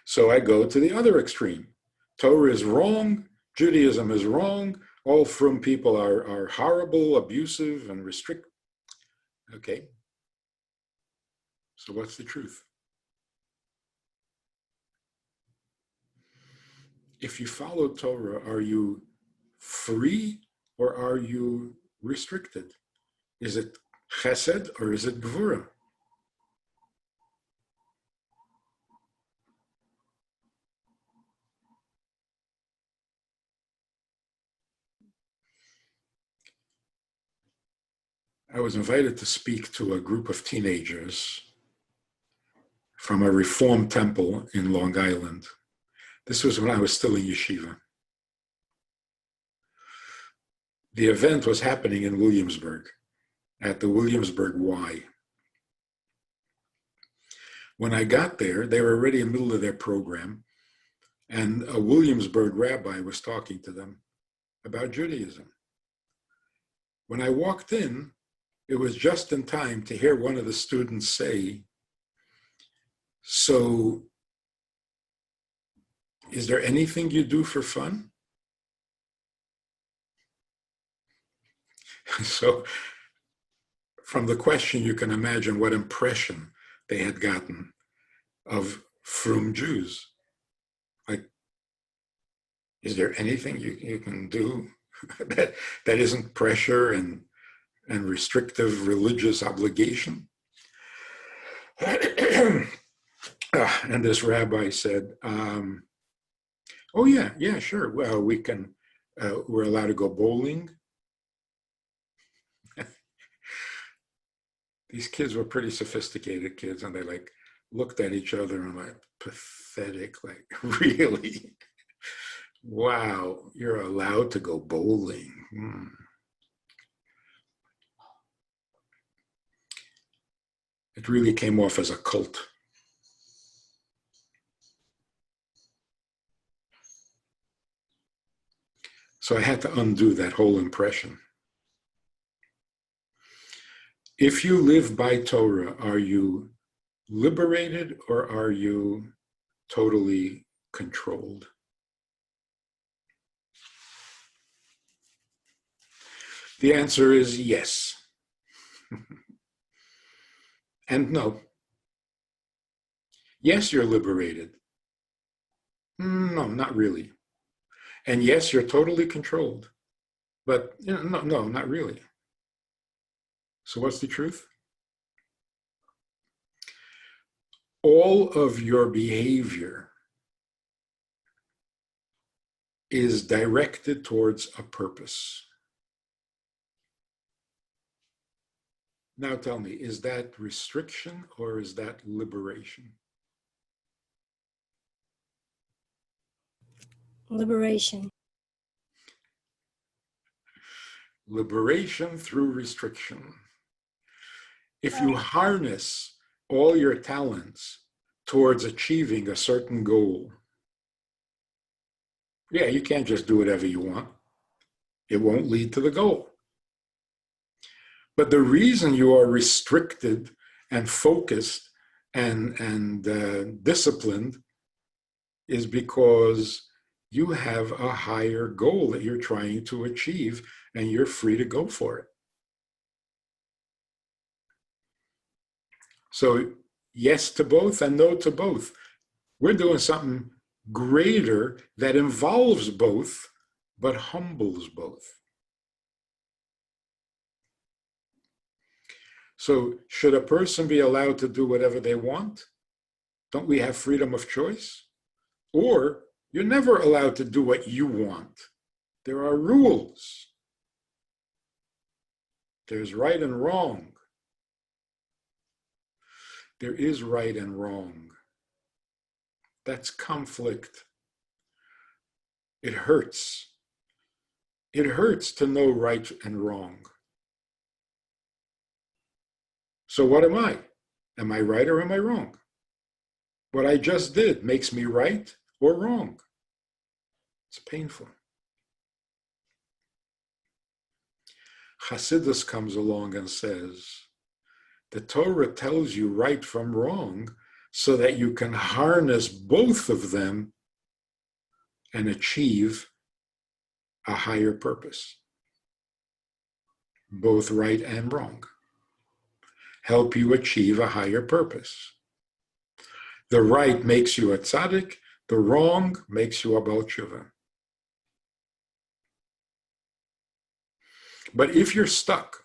So I go to the other extreme. Torah is wrong. Judaism is wrong. All frum people are horrible, abusive, and Okay, so what's the truth? If you follow Torah, are you free or are you restricted? Is it chesed or is it gvura? I was invited to speak to a group of teenagers from a Reform temple in Long Island. This was when I was still in yeshiva. The event was happening in Williamsburg, at the Williamsburg Y. When I got there, they were already in the middle of their program, and a Williamsburg rabbi was talking to them about Judaism. When I walked in, it was just in time to hear one of the students say, "So, is there anything you do for fun?" So, from the question, you can imagine what impression they had gotten of frum Jews. Like, is there anything you can do that isn't pressure and restrictive religious obligation? And this rabbi said, "Oh yeah, sure. Well, we're allowed to go bowling." These kids were pretty sophisticated kids, and they like looked at each other and like, pathetic, like, really? Wow, you're allowed to go bowling. It really came off as a cult. So I had to undo that whole impression. If you live by Torah, are you liberated or are you totally controlled? The answer is yes. And no. Yes, you're liberated. No, not really. And yes, you're totally controlled. But no, not really. So what's the truth? All of your behavior is directed towards a purpose. Now tell me, is that restriction or is that liberation? Liberation. Liberation through restriction. If you harness all your talents towards achieving a certain goal, yeah, you can't just do whatever you want. It won't lead to the goal. But the reason you are restricted and focused and disciplined is because you have a higher goal that you're trying to achieve, and you're free to go for it. So yes to both and no to both. We're doing something greater that involves both, but humbles both. So should a person be allowed to do whatever they want? Don't we have freedom of choice? Or you're never allowed to do what you want. There are rules. There's right and wrong. There is right and wrong. That's conflict. It hurts. It hurts to know right and wrong. So what am I? Am I right or am I wrong? What I just did makes me right or wrong. It's painful. Hasidus comes along and says, the Torah tells you right from wrong so that you can harness both of them and achieve a higher purpose, both right and wrong. help you achieve a higher purpose. The right makes you a tzaddik, the wrong makes you a Baal Tshuva. But if you're stuck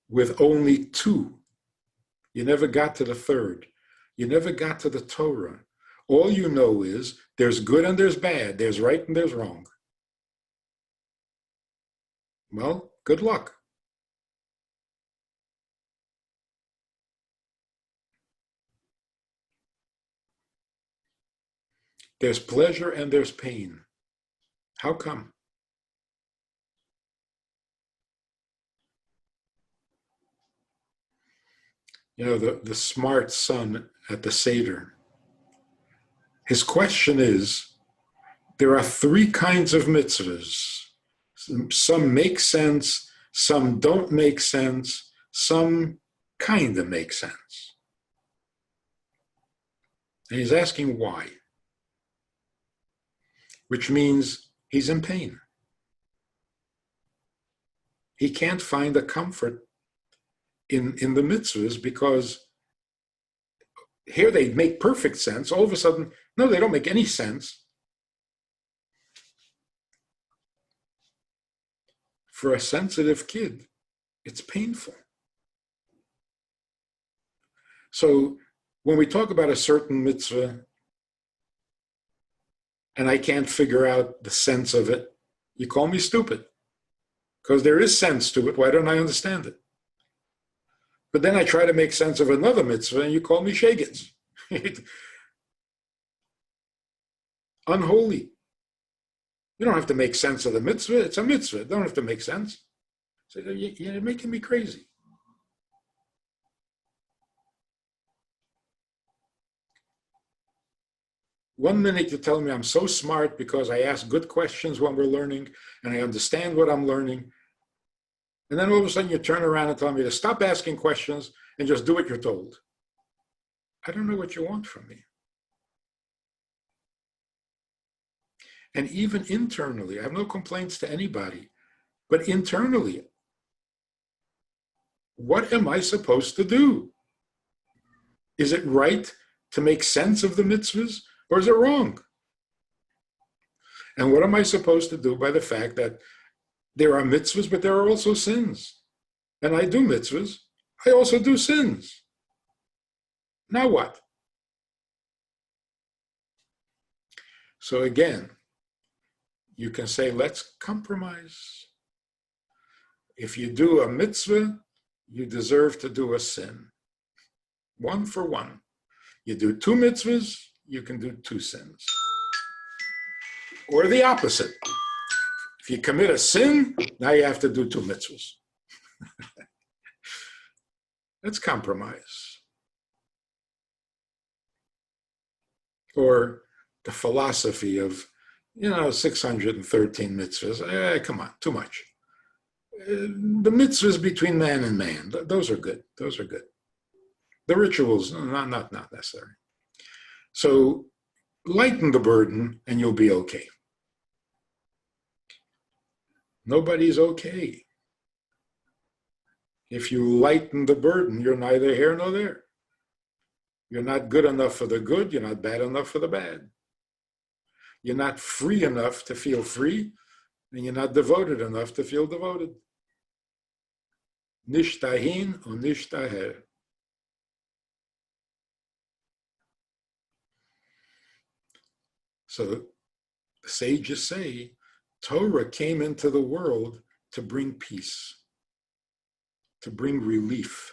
with only two, you never got to the third, you never got to the Torah, all you know is there's good and there's bad, there's right and there's wrong. Well, good luck. There's pleasure and there's pain. How come? You know, the smart son at the Seder, his question is, there are three kinds of mitzvahs. Some make sense, some don't make sense, some kind of make sense. And he's asking why, which means he's in pain. He can't find a comfort in the mitzvahs because here they make perfect sense. All of a sudden, no, they don't make any sense. For a sensitive kid, it's painful. So when we talk about a certain mitzvah and I can't figure out the sense of it, you call me stupid because there is sense to it. Why don't I understand it? But then I try to make sense of another mitzvah and you call me shagets. Unholy. You don't have to make sense of the mitzvah. It's a mitzvah. It don't have to make sense. So you're making me crazy. One minute you tell me I'm so smart because I ask good questions when we're learning and I understand what I'm learning. And then all of a sudden you turn around and tell me to stop asking questions and just do what you're told. I don't know what you want from me. And even internally, I have no complaints to anybody, but internally, what am I supposed to do? Is it right to make sense of the mitzvahs or is it wrong? And what am I supposed to do by the fact that there are mitzvahs, but there are also sins? And I do mitzvahs, I also do sins. Now what? So again, you can say, let's compromise. If you do a mitzvah, you deserve to do a sin. One for one. You do two mitzvahs, you can do two sins. Or the opposite. If you commit a sin, now you have to do two mitzvahs. Let's compromise. Or the philosophy of, 613 mitzvahs. Come on, too much. The mitzvahs between man and man, those are good. Those are good. The rituals, not necessary. So lighten the burden and you'll be okay. Nobody's okay. If you lighten the burden, you're neither here nor there. You're not good enough for the good, you're not bad enough for the bad. You're not free enough to feel free, and you're not devoted enough to feel devoted. Nish tahin or nish taher. So the sages say, Torah came into the world to bring peace, to bring relief.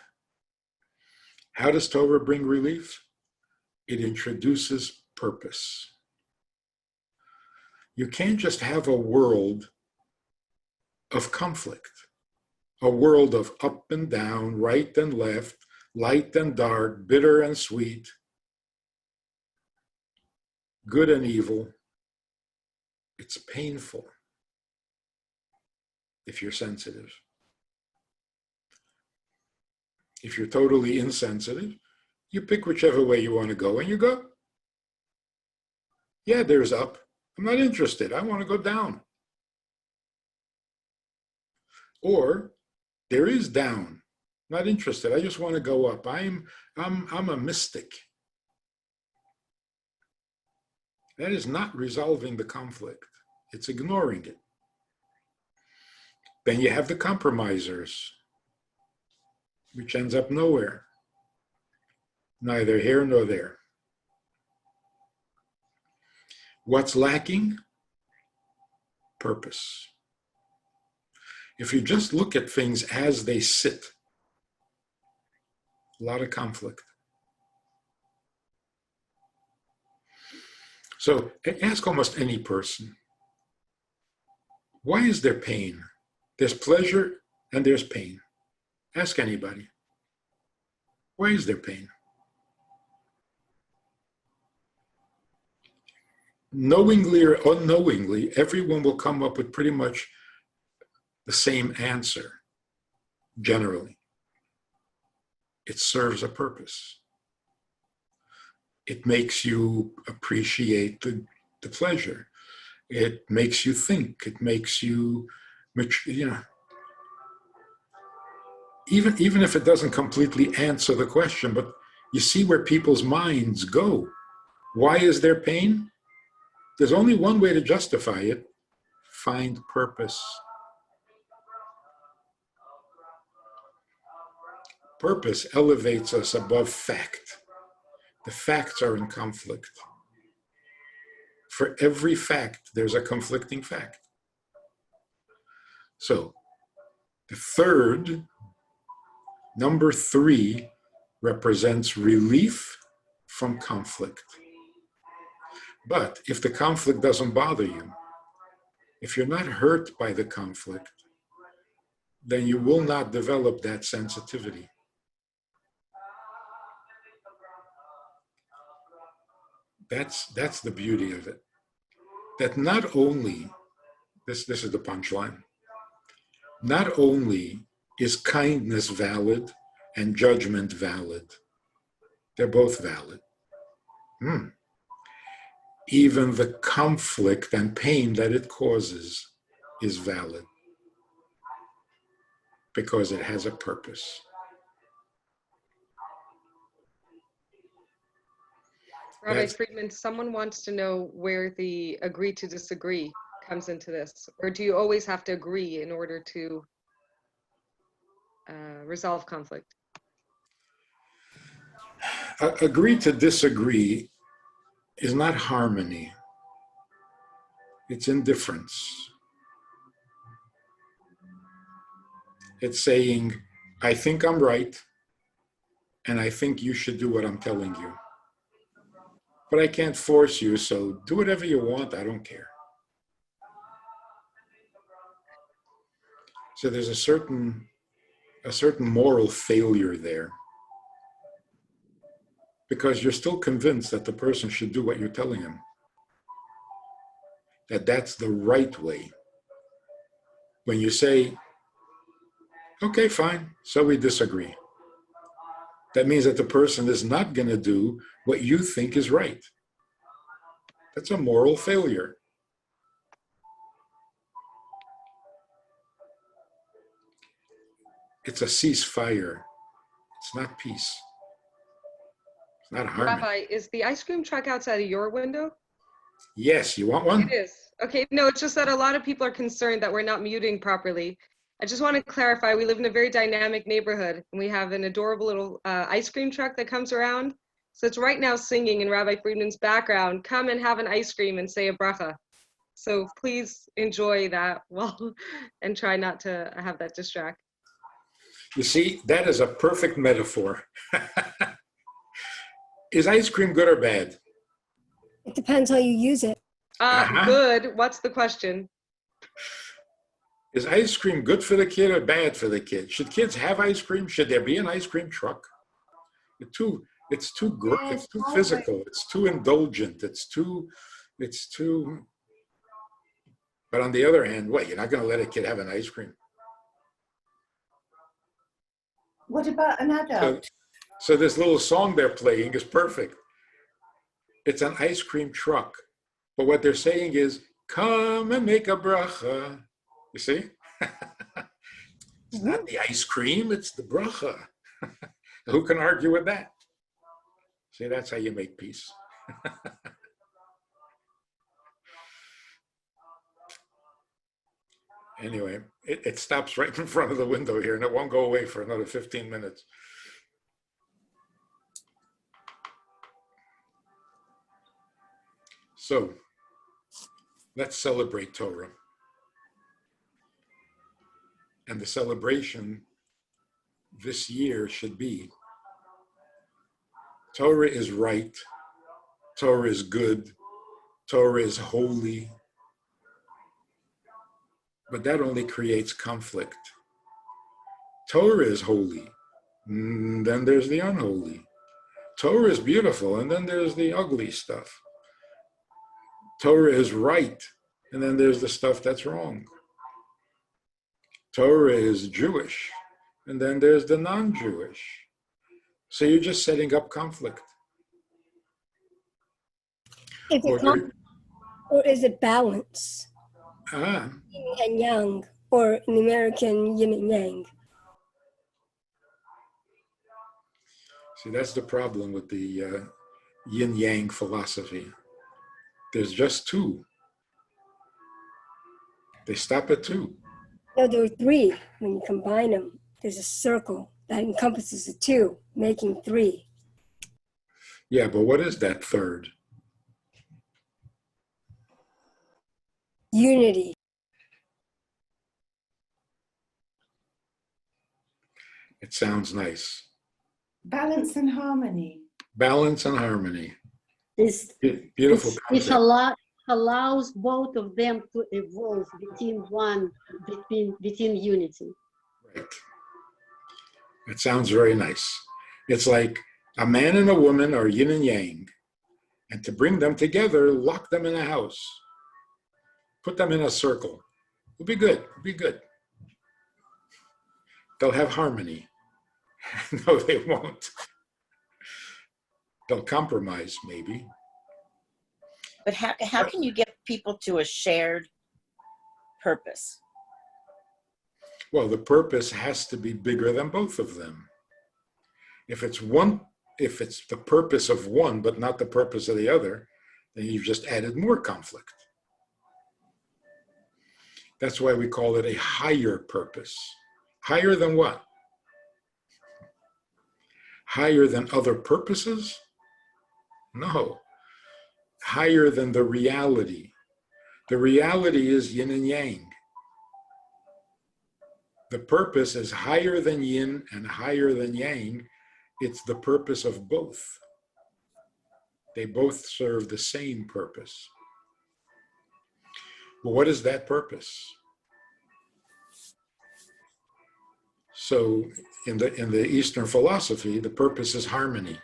How does Torah bring relief? It introduces purpose. You can't just have a world of conflict, a world of up and down, right and left, light and dark, bitter and sweet, good and evil. It's painful if you're sensitive. If you're totally insensitive, you pick whichever way you want to go and you go. Yeah, there's up. I'm not interested. I want to go down. Or there is down. Not interested. I just want to go up. I'm a mystic. That is not resolving the conflict. It's ignoring it. Then you have the compromisers, which ends up nowhere. Neither here nor there. What's lacking? Purpose. If you just look at things as they sit, a lot of conflict. So ask almost any person, why is there pain? There's pleasure and there's pain. Ask anybody. Why is there pain? Knowingly or unknowingly, everyone will come up with pretty much the same answer, generally. It serves a purpose. It makes you appreciate the pleasure. It makes you think. It makes you, even if it doesn't completely answer the question, but you see where people's minds go. Why is there pain? There's only one way to justify it. Find purpose. Purpose elevates us above fact. The facts are in conflict. For every fact, there's a conflicting fact. So, the third, number 3, represents relief from conflict. But if the conflict doesn't bother you, if you're not hurt by the conflict, then you will not develop that sensitivity. That's the beauty of it. That not only, this is the punchline, not only is kindness valid and judgment valid, they're both valid. Even the conflict and pain that it causes is valid because it has a purpose. Rabbi Friedman, someone wants to know where the agree to disagree comes into this, or do you always have to agree in order to resolve conflict? Agree to disagree is not harmony. It's indifference. It's saying, I think I'm right, and I think you should do what I'm telling you. But I can't force you, so do whatever you want, I don't care. So there's a certain moral failure there, because you're still convinced that the person should do what you're telling him, that that's the right way. When you say, okay, fine, so we disagree, that means that the person is not going to do what you think is right. That's a moral failure. It's a ceasefire. It's not peace. It's not harmony. Rabbi, is the ice cream truck outside of your window? Yes, you want one? It is. Okay, no, it's just that a lot of people are concerned that we're not muting properly. I just want to clarify, we live in a very dynamic neighborhood, and we have an adorable little ice cream truck that comes around. So it's right now singing in Rabbi Friedman's background, come and have an ice cream and say a bracha. So please enjoy that and try not to have that distract. You see, that is a perfect metaphor. Is ice cream good or bad? It depends how you use it. Good. What's the question? Is ice cream good for the kid or bad for the kid? Should kids have ice cream? Should there be an ice cream truck? It's too physical. It's too indulgent. It's too. But on the other hand, what? You're not going to let a kid have an ice cream? What about an adult? So this little song they're playing is perfect. It's an ice cream truck, but what they're saying is, "Come and make a bracha." You see? It's not the ice cream, it's the bracha. Who can argue with that? See, that's how you make peace. Anyway, it stops right in front of the window here and it won't go away for another 15 minutes. So let's celebrate Torah. And the celebration this year should be Torah is right, Torah is good, Torah is holy. But that only creates conflict. Torah is holy, then there's the unholy. Torah is beautiful, and then there's the ugly stuff. Torah is right, and then there's the stuff that's wrong. Torah is Jewish, and then there's the non-Jewish. So you're just setting up conflict. Is it conflict, or is it balance? Yin and yang, or in American, yin and yang. See, that's the problem with the yin-yang philosophy. There's just two. They stop at two. No, there are three. When you combine them, there's a circle that encompasses the two, making three. Yeah, but what is that third? Unity. It sounds nice. Balance and harmony. Balance and harmony. Beautiful concept. It allows both of them to evolve within unity. Right. It sounds very nice. It's like a man and a woman are yin and yang, and to bring them together, lock them in a house. Put them in a circle. It'll be good. It'll be good. They'll have harmony. No, they won't. They'll compromise, maybe. But how can you get people to a shared purpose? Well, the purpose has to be bigger than both of them. If it's the purpose of one, but not the purpose of the other, then you've just added more conflict. That's why we call it a higher purpose. Higher than what? Higher than other purposes? No. Higher than the reality. The reality is yin and yang. The purpose is higher than yin and higher than yang. It's the purpose of both. They both serve the same purpose. But what is that purpose? So in the Eastern philosophy, the purpose is harmony.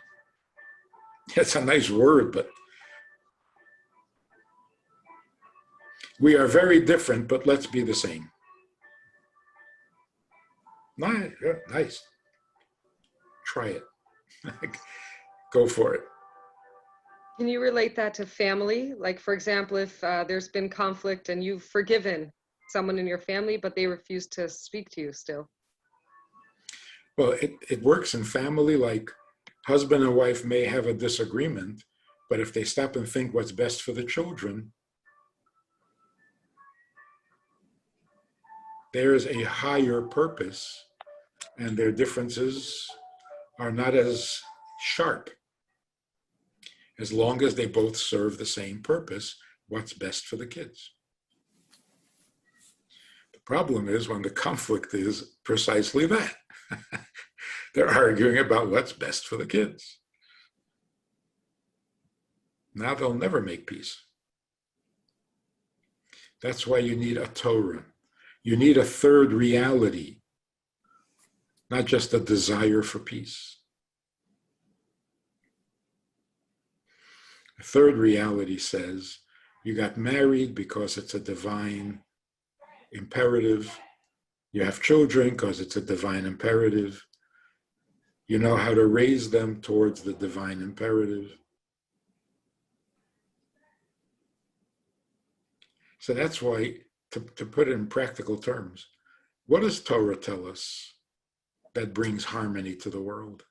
It's a nice word, but we are very different, but let's be the same. Nice, yeah, nice. Try it. Go for it. Can you relate that to family? Like, for example, if there's been conflict and you've forgiven someone in your family, but they refuse to speak to you still. Well, it works in family, like husband and wife may have a disagreement, but if they stop and think what's best for the children, there is a higher purpose, and their differences are not as sharp. As long as they both serve the same purpose, what's best for the kids. The problem is when the conflict is precisely that. They're arguing about what's best for the kids. Now they'll never make peace. That's why you need a Torah. You need a third reality, not just a desire for peace. A third reality says you got married because it's a divine imperative. You have children because it's a divine imperative. You know how to raise them towards the divine imperative. So that's why, to put it in practical terms, What does Torah tell us that brings harmony to the world?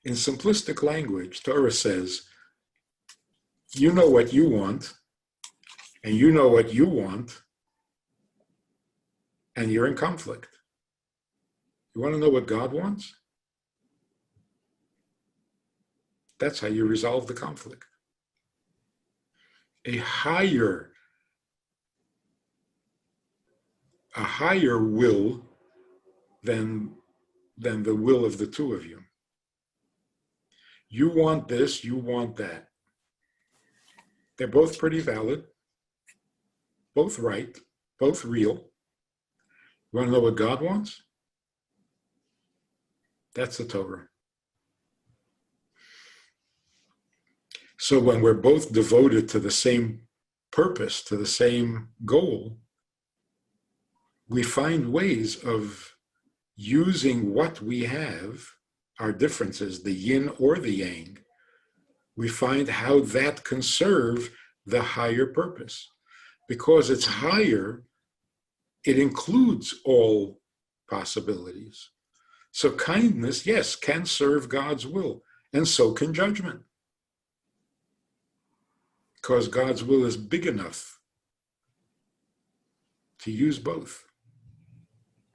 In simplistic language, Torah says, you know what you want, and you know what you want, and you're in conflict. You want to know what God wants? That's how you resolve the conflict. A higher will than the will of the two of you. You want this, you want that. They're both pretty valid, both right, both real. You want to know what God wants? That's the Torah. So when we're both devoted to the same purpose, to the same goal, we find ways of using what we have, our differences, the yin or the yang. We find how that can serve the higher purpose. Because it's higher, it includes all possibilities. So kindness, yes, can serve God's will, and so can judgment. Because God's will is big enough to use both.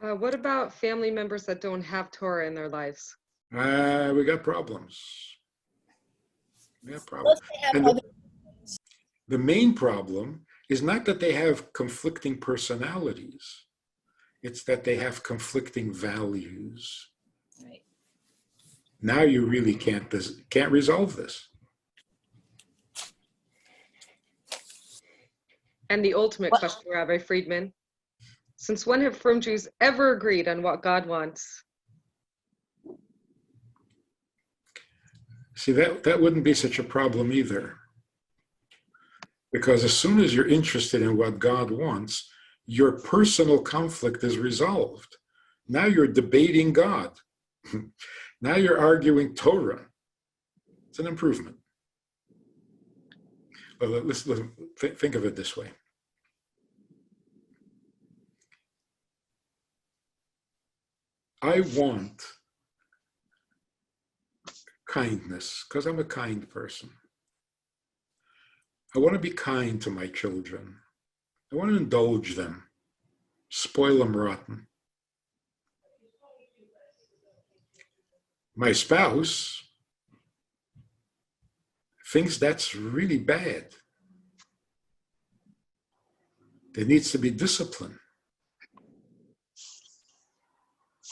What about family members that don't have Torah in their lives? We got problems. We got problems. And the main problem is not that they have conflicting personalities. It's that they have conflicting values. Right. Now you really can't resolve this. And the ultimate question, Rabbi Friedman, since when have frum Jews ever agreed on what God wants? See, that wouldn't be such a problem either. Because as soon as you're interested in what God wants, your personal conflict is resolved. Now you're debating God. Now you're arguing Torah. It's an improvement. Well, let's think of it this way. I want kindness because I'm a kind person. I want to be kind to my children. I want to indulge them, spoil them rotten. My spouse thinks that's really bad. There needs to be discipline.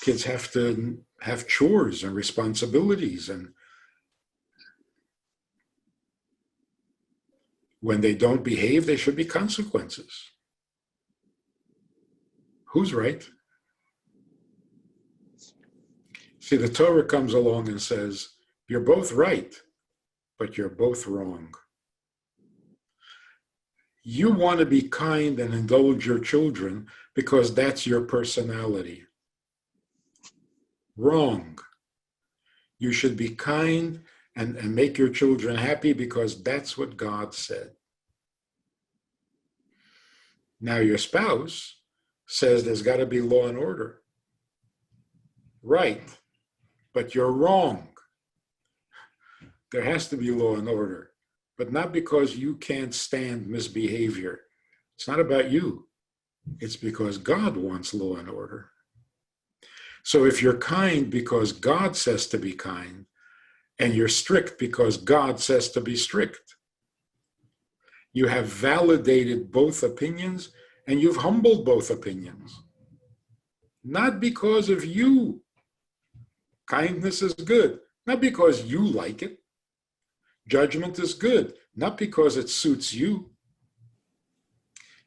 Kids have to have chores and responsibilities, and when they don't behave, there should be consequences. Who's right? See, the Torah comes along and says, you're both right, but you're both wrong. You want to be kind and indulge your children because that's your personality. Wrong. You should be kind and make your children happy because that's what God said. Now your spouse says there's got to be law and order. Right, but you're wrong. There has to be law and order, but not because you can't stand misbehavior. It's not about you. It's because God wants law and order. So if you're kind because God says to be kind, and you're strict because God says to be strict, you have validated both opinions and you've humbled both opinions. Not because of you. Kindness is good, not because you like it. Judgment is good, not because it suits you.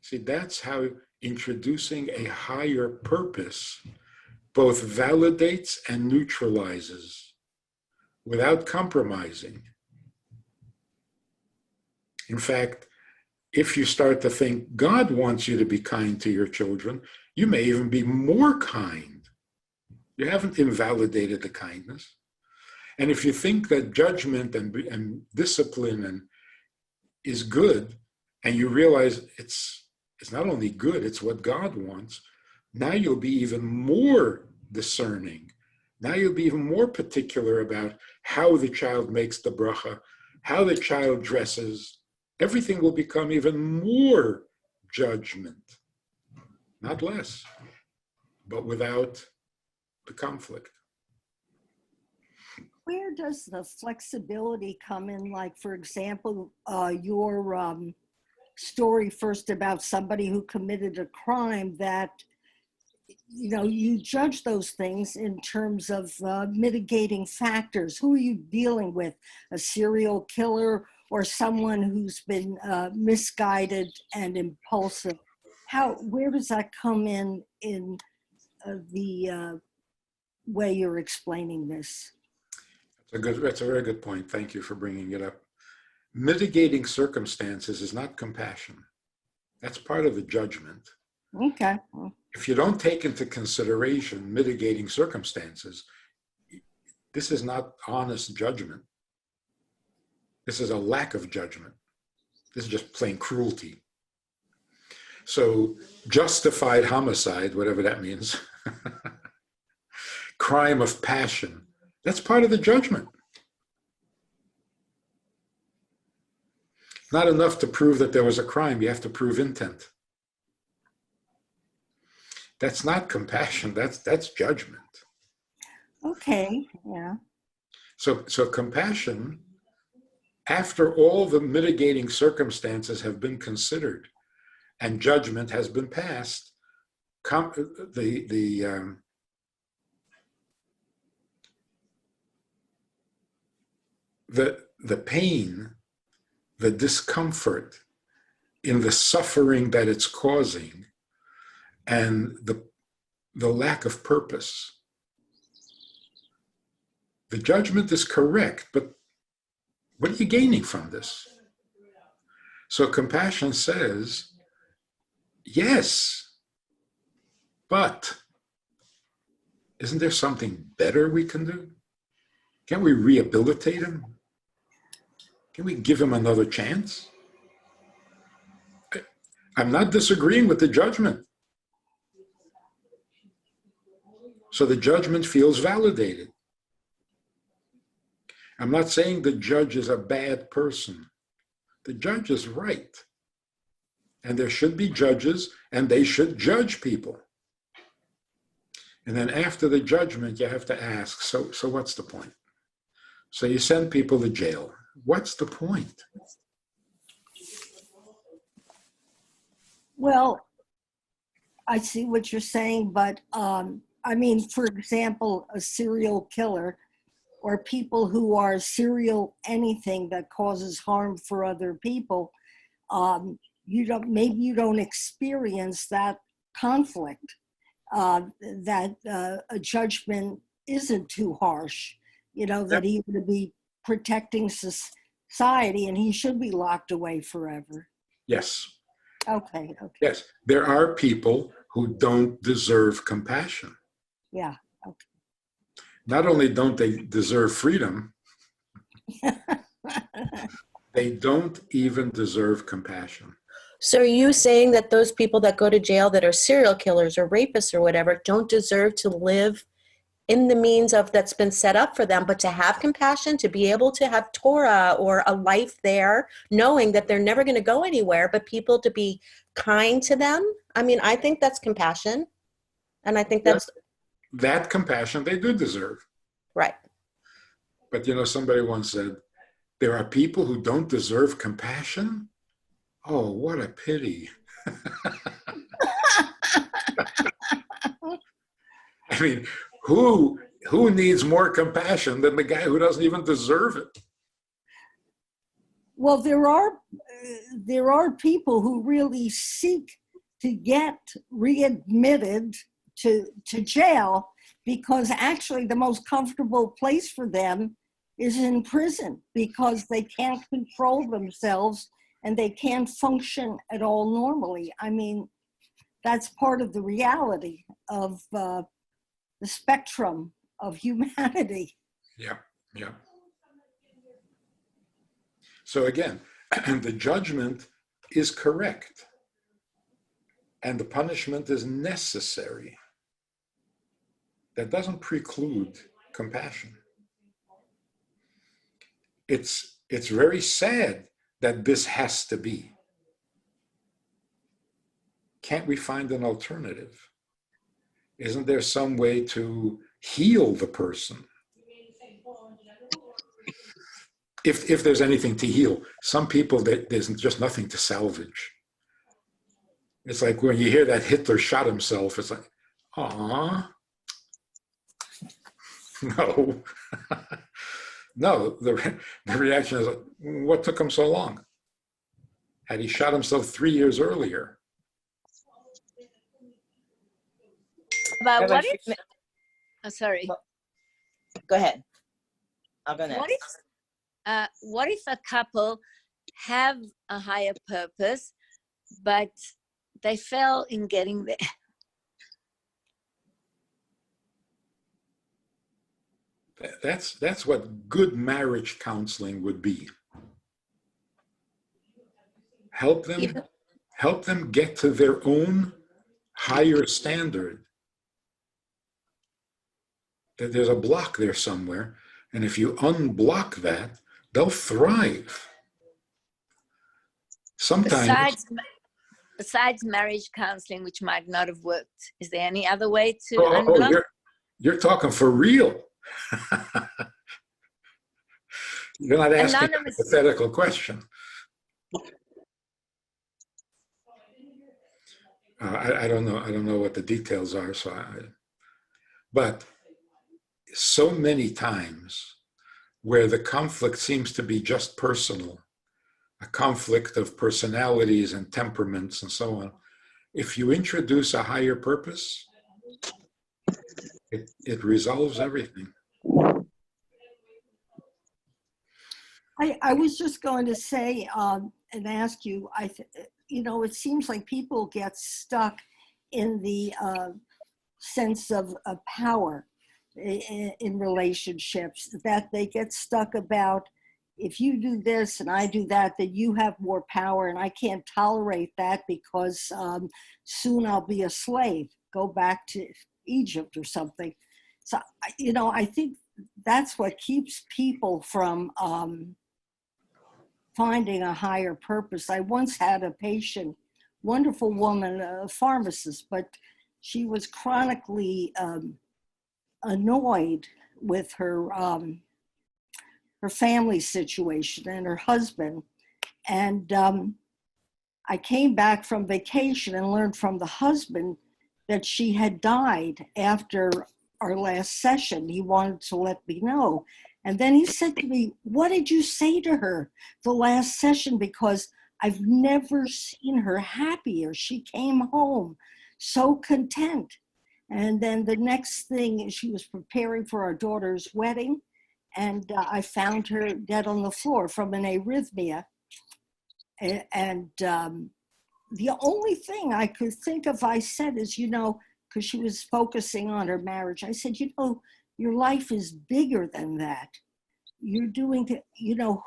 See, that's how introducing a higher purpose both validates and neutralizes without compromising. In fact, if you start to think God wants you to be kind to your children, you may even be more kind. You haven't invalidated the kindness. And if you think that judgment and discipline is good, and you realize it's is not only good, it's what God wants. Now you'll be even more discerning. Now you'll be even more particular about how the child makes the bracha, how the child dresses. Everything will become even more judgment, not less, but without the conflict. Where does the flexibility come in? Like, for example, your story first about somebody who committed a crime, that, you know, you judge those things in terms of mitigating factors. Who are you dealing with? A serial killer or someone who's been misguided and impulsive? Where does that come in the way you're explaining this? That's a very good point. Thank you for bringing it up. Mitigating circumstances is not compassion. That's part of the judgment. Okay. If you don't take into consideration mitigating circumstances, this is not honest judgment. This is a lack of judgment. This is just plain cruelty. So justified homicide, whatever that means, crime of passion, that's part of the judgment. Not enough to prove that there was a crime. You have to prove intent. That's not compassion. That's judgment. Okay. Yeah. So compassion, after all the mitigating circumstances have been considered and judgment has been passed, the pain, the discomfort in the suffering that it's causing, and the lack of purpose. The judgment is correct, but what are you gaining from this? So compassion says, yes, but isn't there something better we can do? Can't we rehabilitate him? Can we give him another chance? I'm not disagreeing with the judgment. So the judgment feels validated. I'm not saying the judge is a bad person. The judge is right. And there should be judges, and they should judge people. And then after the judgment, you have to ask, so what's the point? So you send people to jail. What's the point? Well, I see what you're saying, but I mean, for example, a serial killer or people who are serial anything that causes harm for other people, maybe you don't experience that conflict, that a judgment isn't too harsh, you know, that he would be protecting society and he should be locked away forever. Yes. Okay. Yes, there are people who don't deserve compassion. Yeah. Okay. Not only don't they deserve freedom, they don't even deserve compassion. So are you saying that those people that go to jail that are serial killers or rapists or whatever don't deserve to live in the means of that's been set up for them, but to have compassion, to be able to have Torah or a life there, knowing that they're never going to go anywhere, but people to be kind to them? I mean, I think that's compassion. And I think that's... That compassion they do deserve. Right. But, you know, somebody once said, there are people who don't deserve compassion? Oh, what a pity. I mean, who needs more compassion than the guy who doesn't even deserve it? Well, there are people who really seek to get readmitted to jail because actually the most comfortable place for them is in prison because they can't control themselves and they can't function at all normally. I mean, that's part of the reality of the spectrum of humanity. Yeah. So again, the judgment is correct. and the punishment is necessary, that doesn't preclude compassion. It's very sad that this has to be. Can't we find an alternative? Isn't there some way to heal the person? If there's anything to heal. Some people, there's just nothing to salvage. It's like when you hear that Hitler shot himself, it's like, ah, no. No, the reaction is, what took him so long? Had he shot himself 3 years earlier? But what if, oh, sorry. Go ahead. I'll go next. What if a couple have a higher purpose, but they fail in getting there? That's what good marriage counseling would be. Help them get to their own higher standard. That there's a block there somewhere, and if you unblock that, they'll thrive. Sometimes, besides marriage counseling, which might not have worked, is there any other way to unblock? You're talking for real. You're not asking a hypothetical question. I don't know. I don't know what the details are. But so many times where the conflict seems to be just personal, a conflict of personalities and temperaments and so on, if you introduce a higher purpose, it resolves everything. I was just going to say and ask you, it seems like people get stuck in the sense of power in relationships, that they get stuck about, if you do this and I do that, that you have more power, and I can't tolerate that because soon I'll be a slave, go back to Egypt or something. So, I think that's what keeps people from finding a higher purpose. I once had a patient, wonderful woman, a pharmacist, but she was chronically annoyed with her family situation and her husband. And I came back from vacation and learned from the husband that she had died after our last session. He wanted to let me know. And then he said to me, what did you say to her the last session? Because I've never seen her happier. She came home so content. And then the next thing, she was preparing for our daughter's wedding, and I found her dead on the floor from an arrhythmia. And the only thing I could think of I said is, because she was focusing on her marriage, I said, your life is bigger than that. You're doing,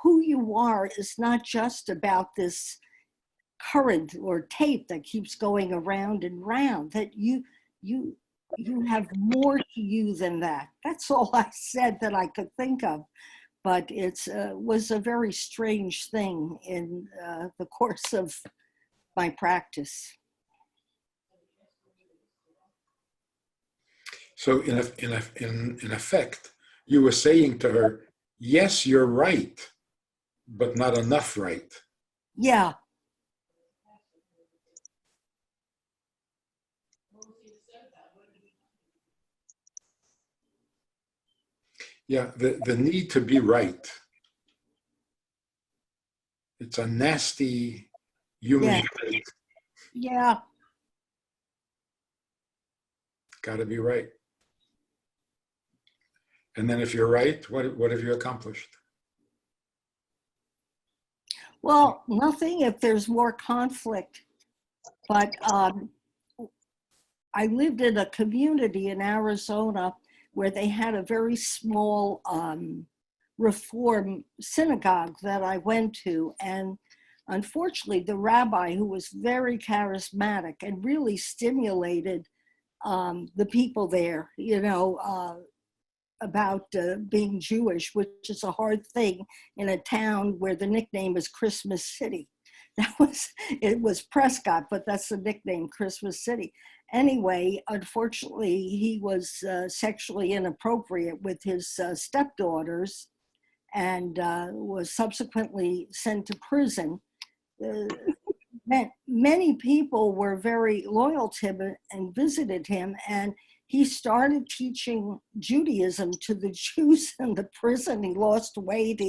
who you are is not just about this current or tape that keeps going around and round, that you have more to you than that. That's all I said that I could think of. But it was a very strange thing in the course of my practice. So in effect, you were saying to her, yes, you're right, but not enough right. Yeah. Yeah, the need to be right. It's a nasty human trait. Yeah. Got to be right. And then if you're right, what have you accomplished? Well, nothing if there's more conflict. But I lived in a community in Arizona where they had a very small Reform synagogue that I went to. And unfortunately, the rabbi, who was very charismatic and really stimulated the people there, about being Jewish, which is a hard thing in a town where the nickname is Christmas City. It was Prescott, but that's the nickname, Christmas City. Anyway, unfortunately, he was sexually inappropriate with his stepdaughters and was subsequently sent to prison. Many people were very loyal to him and visited him, and he started teaching Judaism to the Jews in the prison. He lost weight,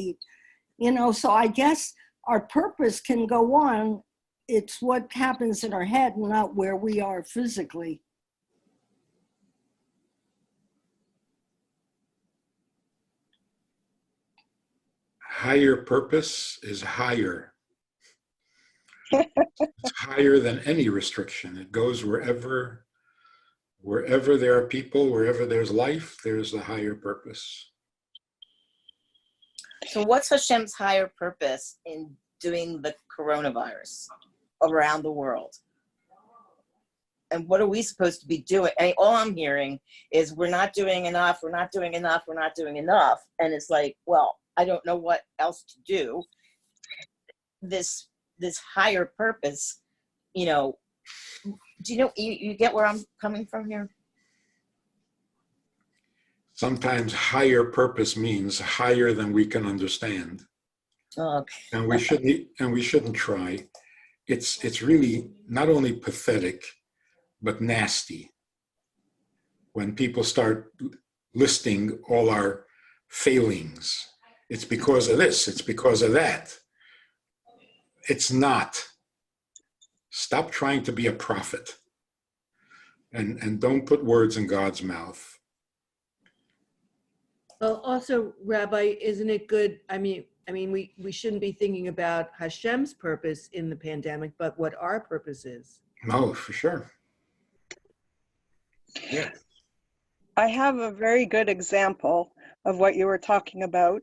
so I guess our purpose can go on. It's what happens in our head, not where we are physically. Higher purpose is higher. It's higher than any restriction. It goes wherever there are people, wherever there's life, there's a higher purpose. So what's Hashem's higher purpose in doing the coronavirus around the world? And what are we supposed to be doing? I mean, all I'm hearing is we're not doing enough, we're not doing enough, we're not doing enough. And it's like, well, I don't know what else to do. This higher purpose, do you know, you get where I'm coming from here? Sometimes higher purpose means higher than we can understand. Okay. And we shouldn't try. It's really not only pathetic, but nasty when people start listing all our failings. It's because of this, it's because of that. It's not. Stop trying to be a prophet and don't put words in God's mouth. Well, also, Rabbi, isn't it good? I mean, we shouldn't be thinking about Hashem's purpose in the pandemic, but what our purpose is. No, for sure. Yeah. I have a very good example of what you were talking about.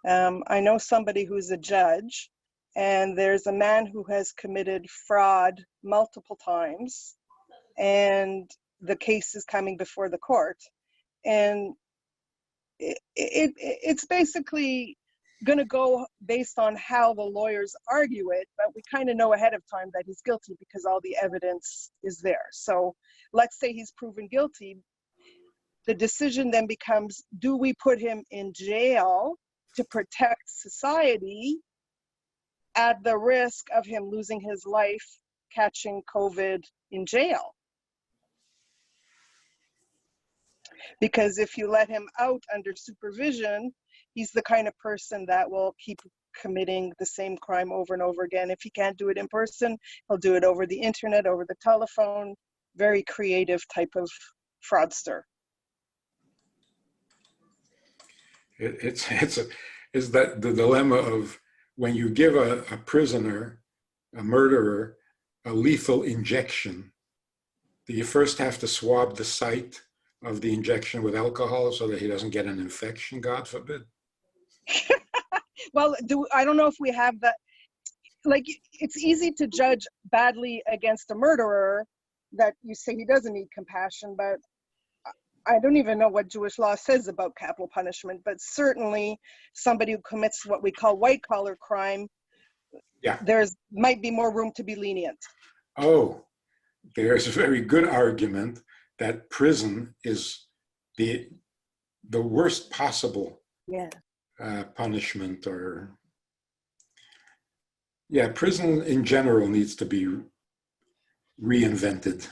I know somebody who's a judge, and there's a man who has committed fraud multiple times, and the case is coming before the court. And it's basically going to go based on how the lawyers argue it, but we kind of know ahead of time that he's guilty because all the evidence is there. So let's say he's proven guilty. The decision then becomes, do we put him in jail to protect society at the risk of him losing his life, catching COVID in jail? Because if you let him out under supervision, he's the kind of person that will keep committing the same crime over and over again. If he can't do it in person, he'll do it over the internet, over the telephone. Very creative type of fraudster. It's that the dilemma of when you give a prisoner, a murderer, a lethal injection, do you first have to swab the site of the injection with alcohol so that he doesn't get an infection, God forbid? Well, I don't know if we have that. Like, it's easy to judge badly against a murderer that you say he doesn't need compassion, but I don't even know what Jewish law says about capital punishment, but certainly somebody who commits what we call white-collar crime, yeah, there's might be more room to be lenient. Oh, there's a very good argument that prison is the worst possible punishment, or prison in general needs to be reinvented.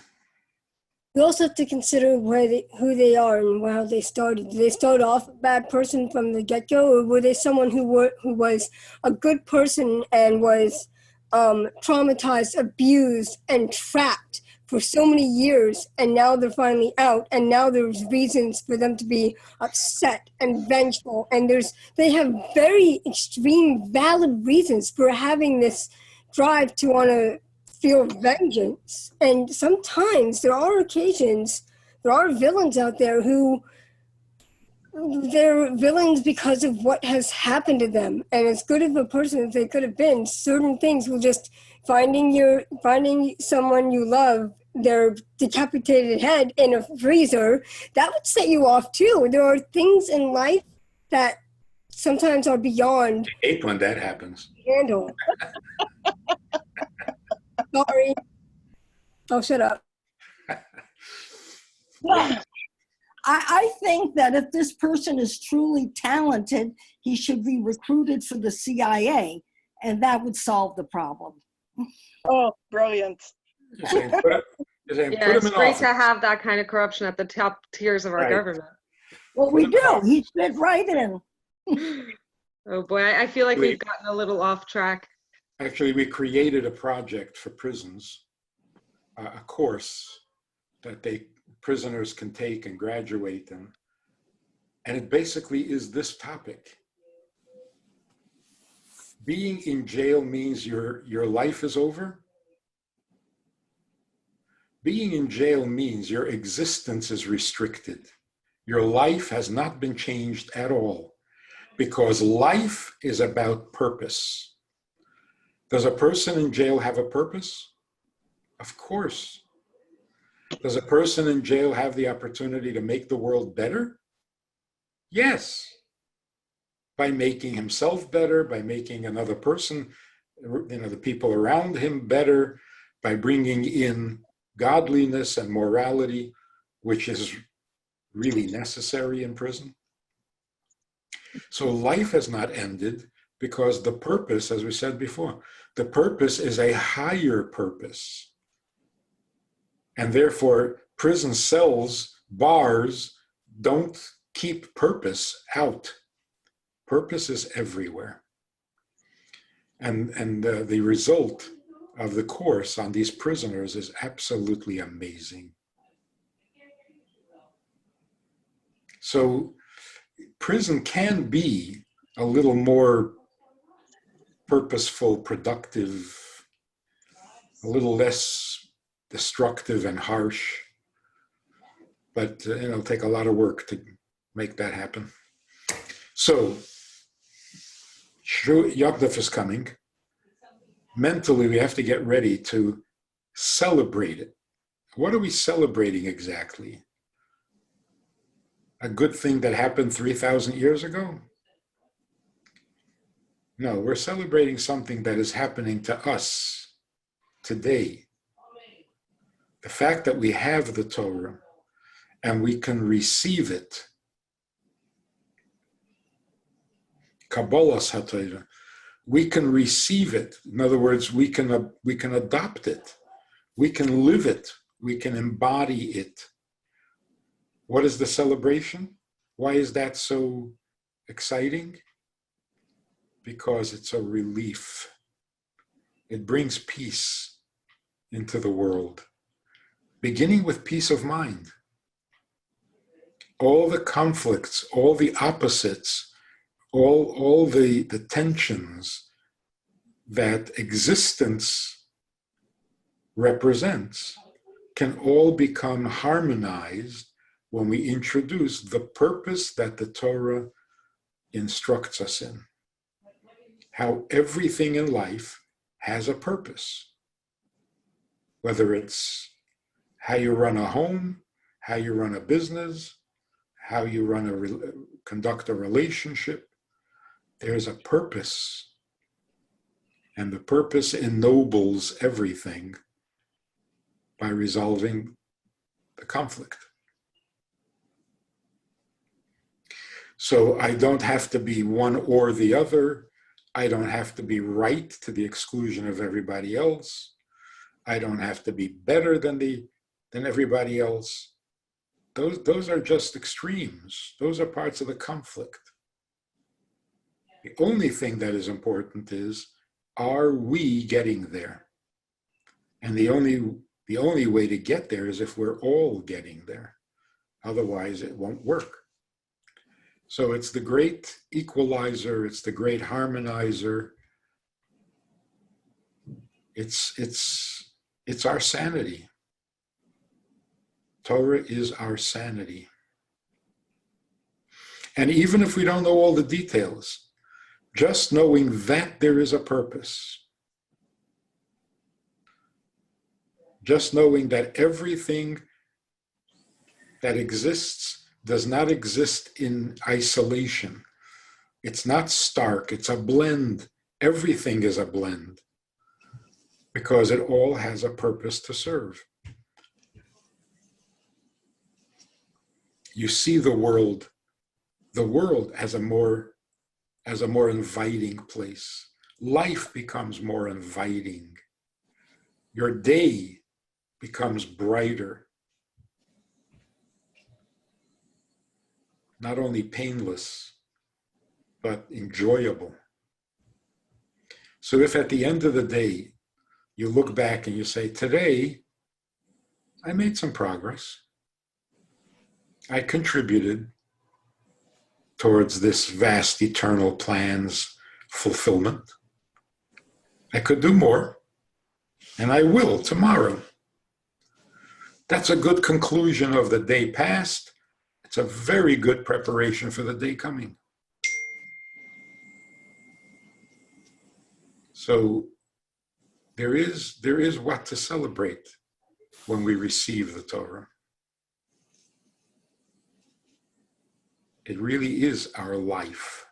We also have to consider who they are and how they started. Did they start off a bad person from the get-go, or were they someone who was a good person and was traumatized, abused, and trapped for so many years, and now they're finally out, and now there's reasons for them to be upset and vengeful, and they have very extreme, valid reasons for having this drive to want to feel vengeance. And sometimes there are occasions, there are villains out there who they're villains because of what has happened to them. And as good of a person as they could have been, certain things will just finding someone you love, their decapitated head in a freezer, that would set you off too. There are things in life that sometimes are beyond I hate when that happens. handle. Sorry. I'll shut up. Well, I think that if this person is truly talented, he should be recruited for the CIA, and that would solve the problem. Oh, brilliant. You're saying put him It's in great office. to have that kind of corruption at the top tiers of our Right. government. Well, we do. He fit right in. Oh boy, I feel like we've gotten a little off track. Actually, we created a project for prisons, a course that prisoners can take and graduate in. And it basically is this topic. Being in jail means your life is over. Being in jail means your existence is restricted. Your life has not been changed at all, because life is about purpose. Does a person in jail have a purpose? Of course. Does a person in jail have the opportunity to make the world better? Yes. By making himself better, by making another person, the people around him better, by bringing in godliness and morality, which is really necessary in prison. So life has not ended, because the purpose, as we said before, the purpose is a higher purpose. And therefore, prison cells, bars, don't keep purpose out. Purpose is everywhere. And the result of the course on these prisoners is absolutely amazing. So prison can be a little more purposeful, productive, a little less destructive and harsh, but it'll take a lot of work to make that happen. So Yogdav is coming. Mentally, we have to get ready to celebrate it. What are we celebrating exactly? A good thing that happened 3,000 years ago? No, we're celebrating something that is happening to us today. The fact that we have the Torah and we can receive it. Kabbalas HaTorah. We can receive it. In other words, we can adopt it. We can live it. We can embody it. What is the celebration? Why is that so exciting? Because it's a relief. It brings peace into the world, beginning with peace of mind. All the conflicts, all the opposites, all the tensions that existence represents can all become harmonized when we introduce the purpose that the Torah instructs us in. How everything in life has a purpose. Whether it's how you run a home, how you run a business, how you conduct a relationship, there's a purpose. And the purpose ennobles everything by resolving the conflict. So I don't have to be one or the other. I don't have to be right to the exclusion of everybody else. I don't have to be better than everybody else. Those are just extremes. Those are parts of the conflict. The only thing that is important is, are we getting there? And the only way to get there is if we're all getting there. Otherwise, it won't work. So it's the great equalizer. It's the great harmonizer. It's our sanity. Torah is our sanity. And even if we don't know all the details, just knowing that there is a purpose, just knowing that everything that exists does not exist in isolation. It's not stark, it's a blend. Everything is a blend because it all has a purpose to serve. You see the world as a more inviting place. Life becomes more inviting. Your day becomes brighter. Not only painless, but enjoyable. So if at the end of the day, you look back and you say, today, I made some progress. I contributed towards this vast eternal plan's fulfillment. I could do more, and I will tomorrow. That's a good conclusion of the day past. It's a very good preparation for the day coming. So there is what to celebrate when we receive the Torah. It really is our life.